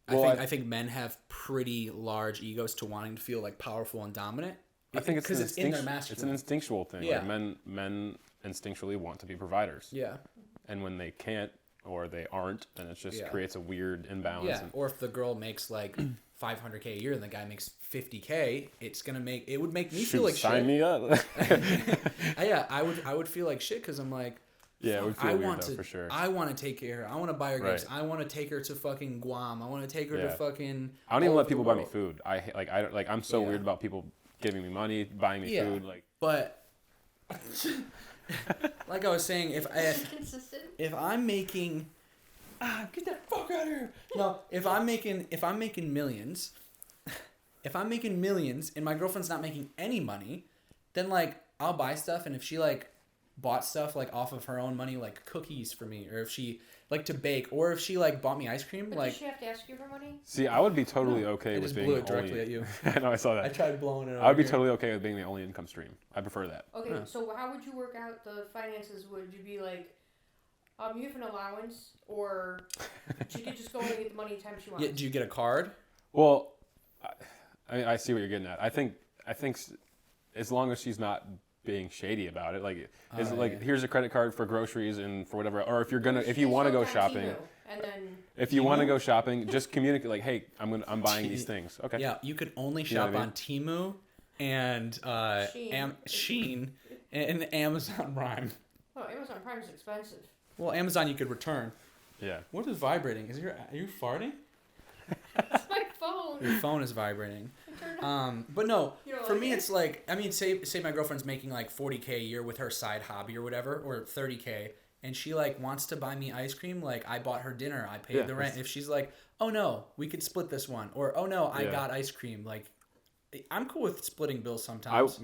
Well, I think men have pretty large egos to wanting to feel like powerful and dominant. I think it's in their masculine. It's an instinctual thing. Yeah. Like men instinctually want to be providers. Yeah. And when they can't or they aren't, then it just creates a weird imbalance. Yeah. Or if the girl makes like $500K a year and the guy makes $50K, it would make me feel like shit. Sign me up. Yeah, I would feel like shit because I'm like, yeah, it would feel weird though, for sure. I want to take care of her. I want to buy her gifts. I want to take her to fucking Guam. I want to take her to fucking. I don't even let people buy me food. I'm so weird about people giving me money, buying me food. But like I was saying, if I'm making, get that fuck out of here. No, if I'm making millions, and my girlfriend's not making any money, then like I'll buy stuff, and if she like bought stuff like off of her own money, like cookies for me, or if she like to bake, or if she like bought me ice cream, but like does she have to ask you for money? See, I would be totally okay with being blew it directly at you. I know, I saw that. I tried blowing it. I would be totally okay with being the only income stream. I prefer that. Okay, so how would you work out the finances? Would you be like, you have an allowance, or she could just go and get the money anytime she wants? Yeah, do you get a card? Well, I see what you're getting at. I think as long as she's not being shady about it, like here's a credit card for groceries and for whatever, or if you want to go shopping, and then if you want to go shopping, just communicate like, hey, I'm buying these things. Okay. Yeah, you could only shop on Temu and Shein and Amazon Prime. Oh, Amazon Prime is expensive. Well, Amazon you could return. Yeah. What is vibrating? Are you farting? It's my phone. Your phone is vibrating. But no, for me it's like, I mean, say my girlfriend's making like $40K a year with her side hobby or whatever, or $30K, and she like wants to buy me ice cream, like I bought her dinner, I paid the rent. If she's like, oh no, we could split this one, or oh no, I got ice cream, like I'm cool with splitting bills sometimes.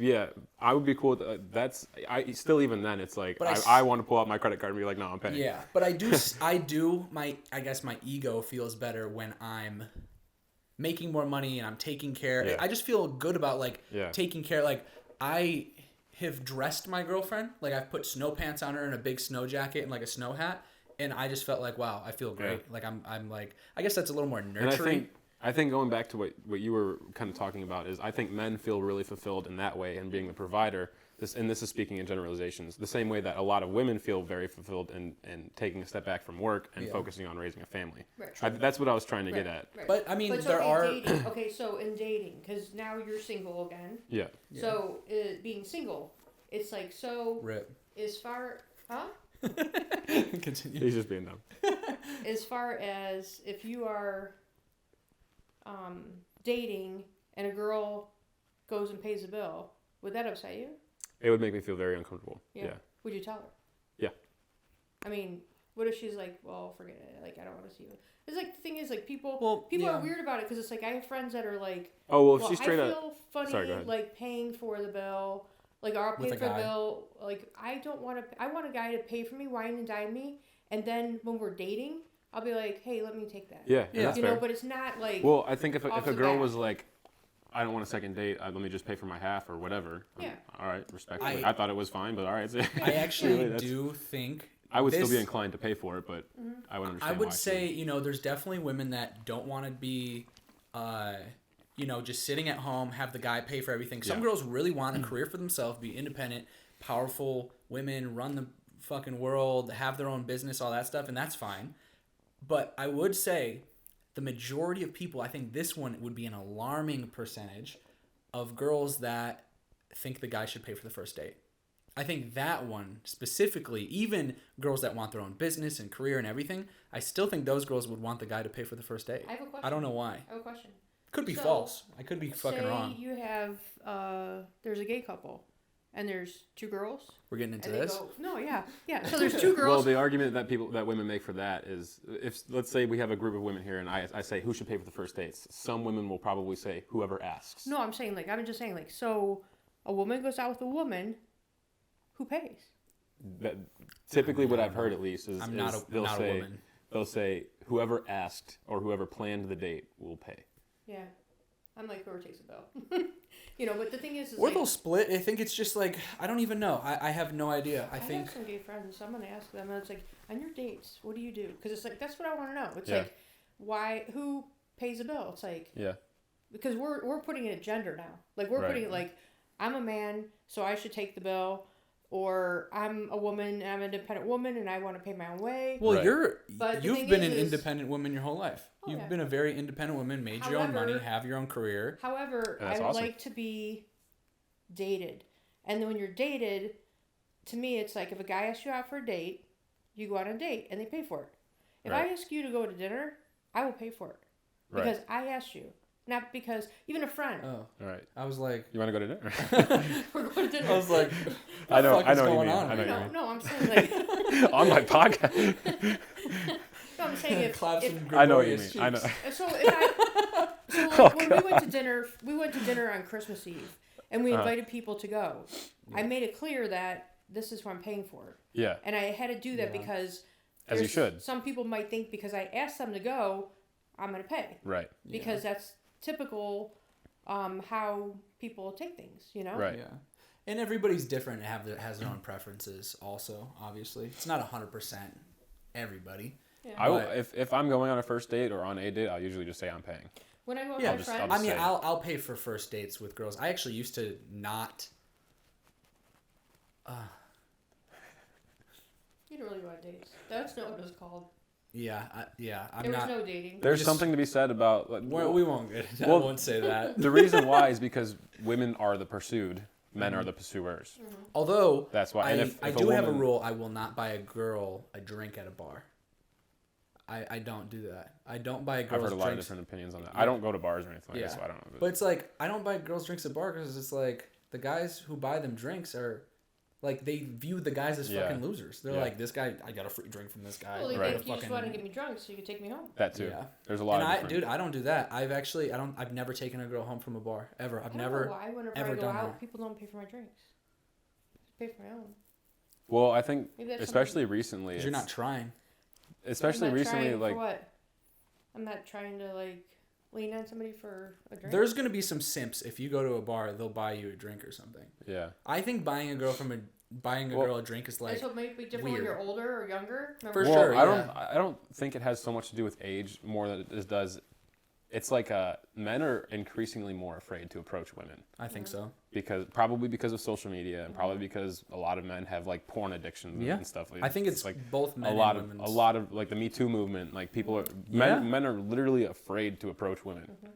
I would be cool with that's still even then it's like I want to pull out my credit card and be like, no, I'm paying. Yeah, but I guess my ego feels better when I'm making more money and I'm taking care. Yeah. I just feel good about taking care. Like I have dressed my girlfriend. Like I've put snow pants on her and a big snow jacket and like a snow hat, and I just felt like, wow, I feel great. Yeah. Like I'm like, I guess that's a little more nurturing. I think going back to what you were kind of talking about is I think men feel really fulfilled in that way and being the provider. This is speaking in generalizations. The same way that a lot of women feel very fulfilled in taking a step back from work and focusing on raising a family. Right. That's what I was trying to get at. Right. But I mean, dating. Okay, so in dating, because now you're single again. Yeah. So being single, it's like so. Rip. As far, huh? Continue. He's just being dumb. As far as if you are dating and a girl goes and pays the bill, would that upset you? It would make me feel very uncomfortable. Yeah. Would you tell her? Yeah. I mean, what if she's like, well, forget it. Like, I don't want to see you. It's like, the thing is, like, people are weird about it because it's like, I have friends that are like, oh, well, if she's straight up. I feel funny, like, paying for the bill. Like, I'll pay for the bill. Like, I don't want to, I want a guy to pay for me, wine and dine me. And then when we're dating, I'll be like, hey, let me take that. Yeah. That's fair. But it's not like. Well, I think if a girl was like, I don't want a second date, let me just pay for my half or whatever. Yeah. All right, respectfully. I thought it was fine, but all right. I actually do think. I would still be inclined to pay for it, but I would understand. I would say, there's definitely women that don't want to be, just sitting at home, have the guy pay for everything. Some girls really want a career for themselves, be independent, powerful women, run the fucking world, have their own business, all that stuff, and that's fine. But I would say the majority of people, I think this one would be an alarming percentage of girls that think the guy should pay for the first date. I think that one specifically, even girls that want their own business and career and everything, I still think those girls would want the guy to pay for the first date. I have a question. I don't know why. I have a question. Could be So, false. I could be fucking say wrong. you have there's a gay couple, and there's 2 girls. We're getting into and they this. go, no, yeah. So there's 2 girls. Well, the argument that women make for that is, if let's say we have a group of women here, and I say who should pay for the first dates, some women will probably say whoever asks. No, I'm just saying so a woman goes out with a woman, who pays? That, typically, what I've heard at least is, not a woman. They'll say whoever asked or whoever planned the date will pay. Yeah, I'm like, whoever takes the bill. But the thing is or they'll split. I think it's just like, I don't even know. I have no idea. I think have some gay friends, so I'm gonna ask them, and it's like, on your dates, what do you do? Because it's like, that's what I want to know. It's like, who pays the bill? It's like, because we're putting it at gender now. Like we're putting it like, I'm a man, so I should take the bill. Or I'm a woman and I'm an independent woman and I want to pay my own way. Well, But you've been an independent woman your whole life. Oh, You've been a very independent woman, made your own money, have your own career. However, I would like to be dated. And then when you're dated, to me, it's like if a guy asks you out for a date, you go out on a date and they pay for it. If I ask you to go to dinner, I will pay for it. Because I asked you. Not because, even a friend. Oh, all right. I was like, you want to go to dinner? We're going to dinner. I was like, I know what you mean. No, I'm saying like on my podcast. No, I'm saying if I know what you mean. I know. So when we went to dinner on Christmas Eve, and we invited people to go. Yeah. I made it clear that this is what I'm paying for. Yeah. And I had to do that because as you should. Some people might think because I asked them to go, I'm going to pay. Right. Because that's typical how people take things, Right. Yeah. And everybody's different and has their own preferences also, obviously. It's not 100% everybody. Yeah. If I'm going on a first date or on a date, I'll usually just say I'm paying. When I go with my friends... I mean, I'll pay for first dates with girls. I actually used to not... You don't really go on dates. That's not what it was called. Yeah, there was no dating. There's something to be said about... we won't get it. I won't say that. The reason why is because women are the pursued, men are the pursuers. Mm-hmm. Although, that's why. And I do have a rule. I will not buy a girl a drink at a bar. I don't do that. I don't buy girls I've heard a lot drinks. of different opinions on that. Yeah. I don't go to bars or anything like that, so I don't know. But it's like, I don't buy girls drinks at bars because it's like, the guys who buy them drinks are... Like, they view the guys as fucking losers. They're like, this guy, I got a free drink from this guy. Well, you just want to get me drunk so you can take me home. That too. Yeah. There's a lot of Dude, I don't do that. I've never taken a girl home from a bar. Ever. I've never why. Whenever I go out, people don't pay for my drinks. I pay for my own. Well, I think, especially recently... Because you're not trying. Especially recently, like... For what? I'm not trying to, like, lean on somebody for a drink. There's going to be some simps. If you go to a bar, they'll buy you a drink or something. Yeah. I think buying a girl a drink is like so it might be different when you're older or younger. For sure. I don't think it has so much to do with age more than it does. It's like men are increasingly more afraid to approach women. I think so. Probably because of social media and probably because a lot of men have like porn addictions and stuff. I think it's like both men and women. A lot of like the Me Too movement. Like people are men are literally afraid to approach women. Mm-hmm.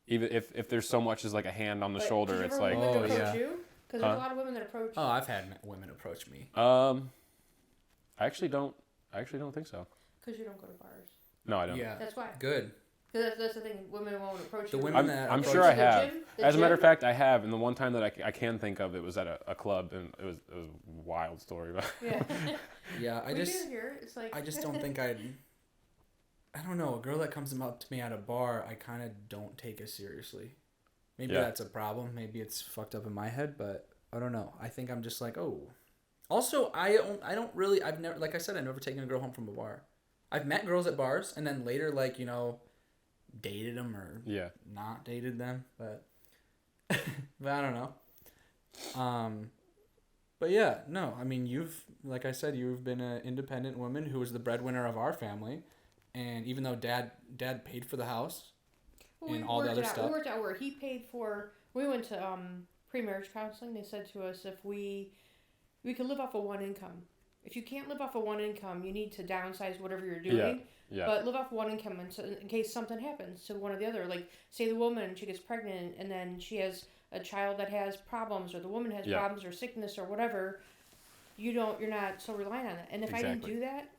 Even if there's so much as like a hand on the shoulder, it's like because there's a lot of women that approach. Oh, I've had women approach me. I actually don't think so. Because you don't go to bars. No, I don't. Yeah, that's why. Good. Because that's the thing. Women won't approach the you. Women I'm sure I have. As a matter of fact, I have. And the one time that I can think of, it was at a club, and it was a wild story. Yeah. Yeah, It's like... I just don't think I don't know. A girl that comes up to me at a bar, I kind of don't take as seriously. Maybe that's a problem. Maybe it's fucked up in my head, but I don't know. I think I'm just like, oh. Also, I've never, like I said, I've never taken a girl home from a bar. I've met girls at bars, and then later, like, dated them or not dated them, but I don't know. But yeah, no, I mean, like I said, you've been an independent woman who was the breadwinner of our family, and even though dad paid for the house and all the other stuff. We worked out where he paid for. We went to pre-marriage counseling. They said to us, if we could live off of one income. If you can't live off of one income, you need to downsize whatever you're doing. Yeah. But live off one income in case something happens to one or the other. Like, say the woman, she gets pregnant, and then she has a child that has problems, or the woman has problems or sickness or whatever. You're not so reliant on it. And if I didn't do that,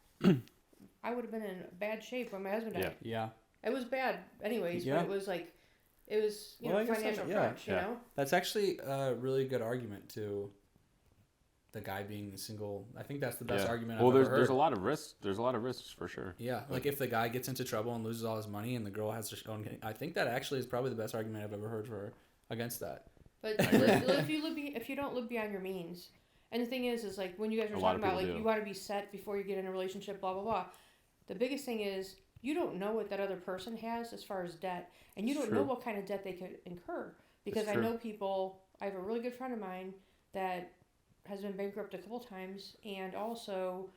I would have been in bad shape when my husband died. Yeah. It was bad anyways, but it was like, It was, financial crunch, you know? That's actually a really good argument to the guy being single. I think that's the best argument I've ever heard. There's a lot of risks. There's a lot of risks for sure. Yeah, like if the guy gets into trouble and loses all his money and the girl has her own, I think that actually is probably the best argument I've ever heard against that. But if you don't live beyond your means, and the thing is like when you guys were talking about like you want to be set before you get in a relationship, blah blah blah. The biggest thing is you don't know what that other person has as far as debt, and you don't know what kind of debt they could incur. Because I know people. I have a really good friend of mine that has been bankrupt a couple times, and also,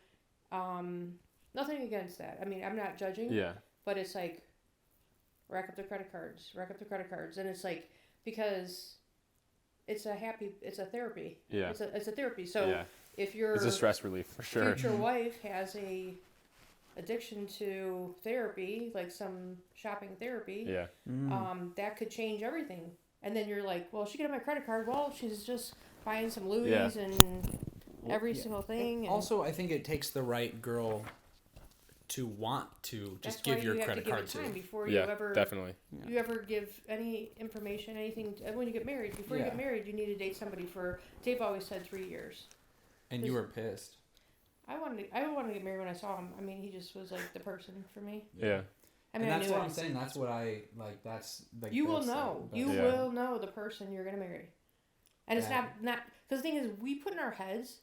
nothing against that. I mean, I'm not judging. Yeah. But it's like, rack up the credit cards, and it's like because it's a therapy. Yeah. It's a therapy. So if you're it's a stress relief for sure. Future wife has a addiction to therapy, like some shopping therapy. Yeah. That could change everything. And then you're like, well, she could have my credit card. Well, she's just buying some Louis and every single thing. And also, I think it takes the right girl to want to just give your credit card to. Before you ever definitely. You ever give any information, anything when you get married. Before you get married, you need to date somebody for. Dave always said 3 years. And you were pissed. I wanted to get married when I saw him. I mean, he just was like the person for me. Yeah. I mean, and that's what I'm saying. That's what I like. That's like you will know. You will know the person you're gonna marry, and it's not because the thing is, we put in our heads,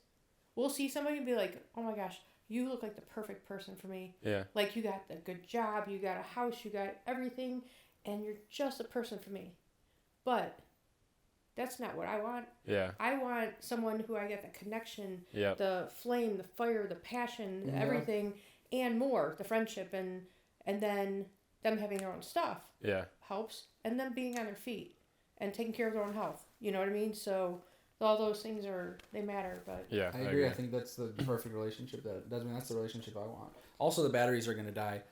we'll see somebody and be like, oh my gosh, you look like the perfect person for me. Yeah. Like you got a good job, you got a house, you got everything, and you're just the person for me. But that's not what I want. Yeah. I want someone who I get the connection, the flame, the fire, the passion, everything, and more, the friendship and then them having their own stuff helps, and them being on their feet and taking care of their own health. You know what I mean? So all those things they matter. But I agree. I think that's the perfect relationship. That's the relationship I want. Also, the batteries are gonna die.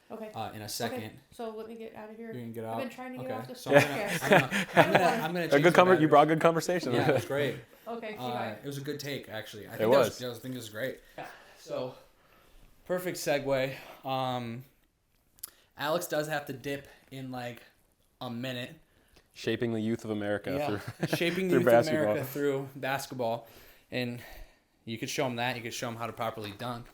In a second. Okay. So let me get out of here. You can get out. I've been trying to get off this podcast. I'm gonna. You brought a good conversation. Yeah, it was great. Okay. It was a good take, actually. I think it was great. Yeah. So, perfect segue. Alex does have to dip in like a minute. Shaping the youth of America shaping the youth of America through basketball. And you could show them that. You could show them how to properly dunk.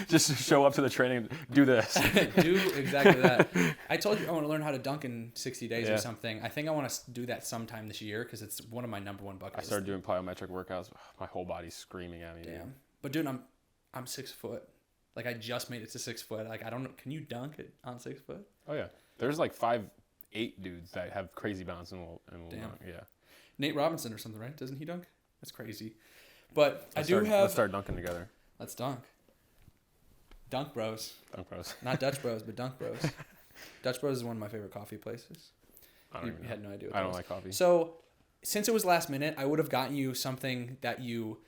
Just show up to the training, do this. Do exactly that. I told you I want to learn how to dunk in 60 days or something. I think I want to do that sometime this year because it's one of my number one bucket lists. I started doing plyometric workouts. My whole body's screaming at me. Damn. Man. But dude, I'm 6 foot. Like I just made it to 6 foot. Like I don't know. Can you dunk it on 6 foot? Oh yeah. There's like 5'8" dudes that have crazy bounce and will dunk. Yeah. Nate Robinson or something, right? Doesn't he dunk? That's crazy. But let's start dunking together. Let's dunk. Dunk Bros. Dunk Bros. Not Dutch Bros, but Dunk Bros. Dutch Bros is one of my favorite coffee places. You had no idea. I don't like coffee. So, since it was last minute, I would have gotten you something that you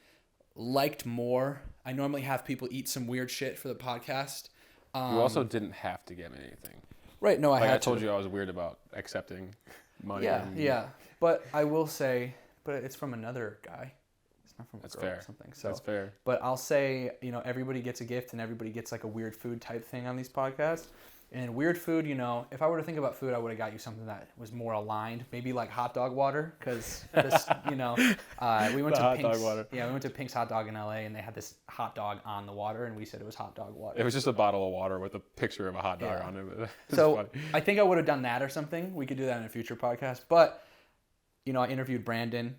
liked more. I normally have people eat some weird shit for the podcast. You also didn't have to get me anything. Right, no, I told you I was weird about accepting money. Yeah. But I will say, it's from another guy. It's not from a girl or something. So, that's fair. But I'll say, everybody gets a gift and everybody gets like a weird food type thing on these podcasts. And weird food, if I were to think about food, I would have got you something that was more aligned. Maybe like hot dog water, because we went to Pink's. Water. Yeah, we went to Pink's Hot Dog in LA, and they had this hot dog on the water, and we said it was hot dog water. It was just a bottle of water with a picture of a hot dog on it. So funny. I think I would have done that or something. We could do that in a future podcast. But I interviewed Brandon,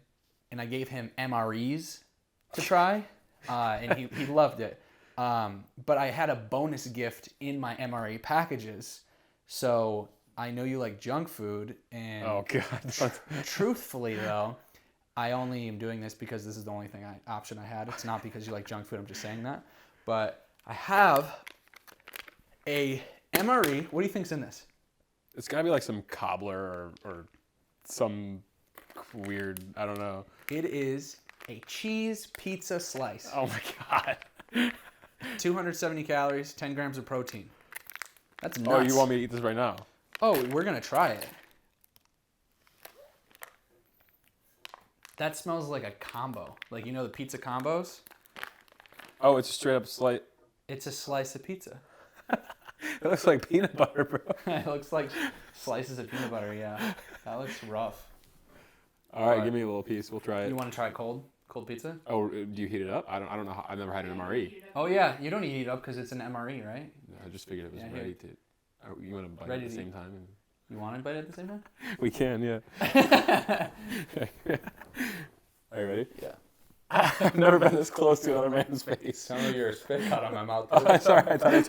and I gave him MREs to try, and he loved it. But I had a bonus gift in my MRE packages. So I know you like junk food. And oh, God. Truthfully, though, I only am doing this because this is the only option I had. It's not because you like junk food. I'm just saying that. But I have a MRE. What do you think's in this? It's got to be like some cobbler or some weird, I don't know. It is a cheese pizza slice. Oh, my God. 270 calories, 10 grams of protein. That's nuts. Oh, you want me to eat this right now? Oh, we're going to try it. That smells like a combo. Like, the pizza combos? Oh, it's a straight up slice. It's a slice of pizza. It looks like peanut butter, bro. It looks like slices of peanut butter. Yeah, that looks rough. All right, give me a little piece. We'll try it. You want to try cold pizza? Oh, do you heat it up? I don't know. I've never had an MRE. Oh yeah, you don't heat it up because it's an MRE, right? I just figured it was ready to. You want to bite Ready at the to same time? You want to bite at the same time? We can, yeah. Are you ready? Yeah. I've never been this close to another man's face. Sound like your spit cut on my mouth. Oh, sorry, I thought I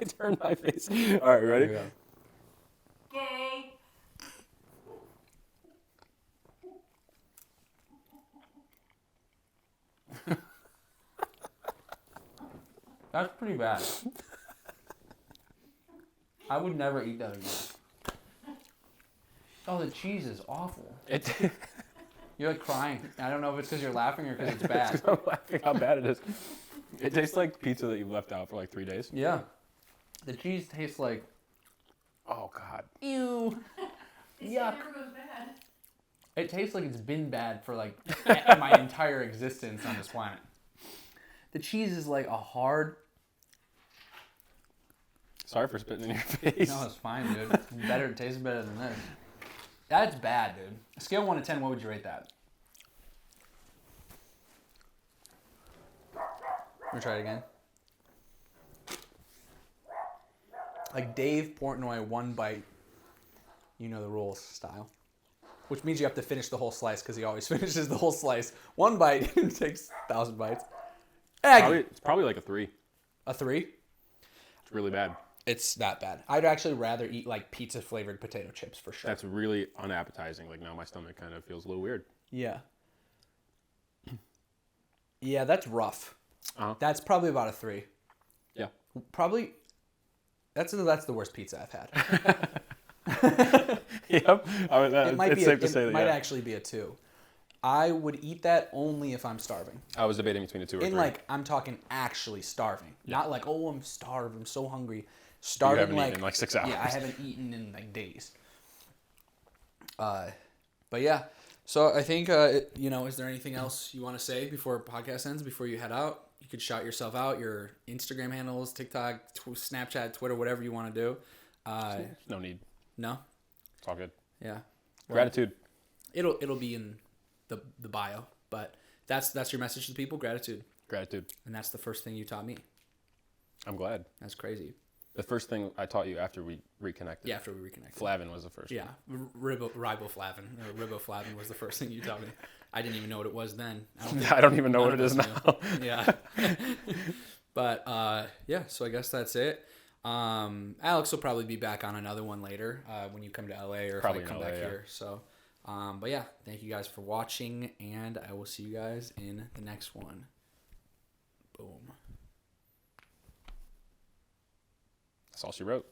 turned my face. All right, ready? Yeah. That's pretty bad. I would never eat that again. Oh, the cheese is awful. You're like crying. I don't know if it's because you're laughing or because it's bad. I'm laughing how bad it is. It tastes like pizza that you've left out for like 3 days. Yeah. The cheese tastes like... Oh, God. Ew. Yuck. Bad. It tastes like it's been bad for like my entire existence on this planet. The cheese is like a hard... Sorry for spitting in your face. No, it's fine, dude. It's better. It tastes better than this. That's bad, dude. Scale 1 to 10, what would you rate that? Let me try it again. Like Dave Portnoy, one bite. You know the rules style. Which means you have to finish the whole slice because he always finishes the whole slice. One bite takes 1,000 bites. It's probably like a 3. A 3? It's really bad. It's that bad. I'd actually rather eat like pizza flavored potato chips for sure. That's really unappetizing. Like now my stomach kind of feels a little weird. Yeah. Yeah, that's rough. Uh-huh. That's probably about a 3. Yeah. Probably. That's the worst pizza I've had. Yep. It's safe to say that. It might actually be a 2. I would eat that only if I'm starving. I was debating between a 2 or 3. Like I'm talking actually starving, not like I'm starved, I'm so hungry. Starving, you haven't like eaten in like 6 hours. Yeah, I haven't eaten in like days. But yeah, so I think is there anything else you want to say before podcast ends? Before you head out, you could shout yourself out, your Instagram handles, TikTok, Snapchat, Twitter, whatever you want to do. No need. No. It's all good. Yeah. Well, Gratitude. It'll be in the bio, but that's your message to the people. Gratitude. And that's the first thing you taught me. I'm glad. That's crazy. The first thing I taught you after we reconnected. Yeah, after we reconnected. Flavin was the first. Yeah, riboflavin. Riboflavin was the first thing you taught me. I didn't even know what it was then. I don't even know what it is now. Yeah. But yeah, so I guess that's it. Alex will probably be back on another one later when you come to LA or probably if I come back here. So, but yeah, thank you guys for watching, and I will see you guys in the next one. Boom. That's all she wrote.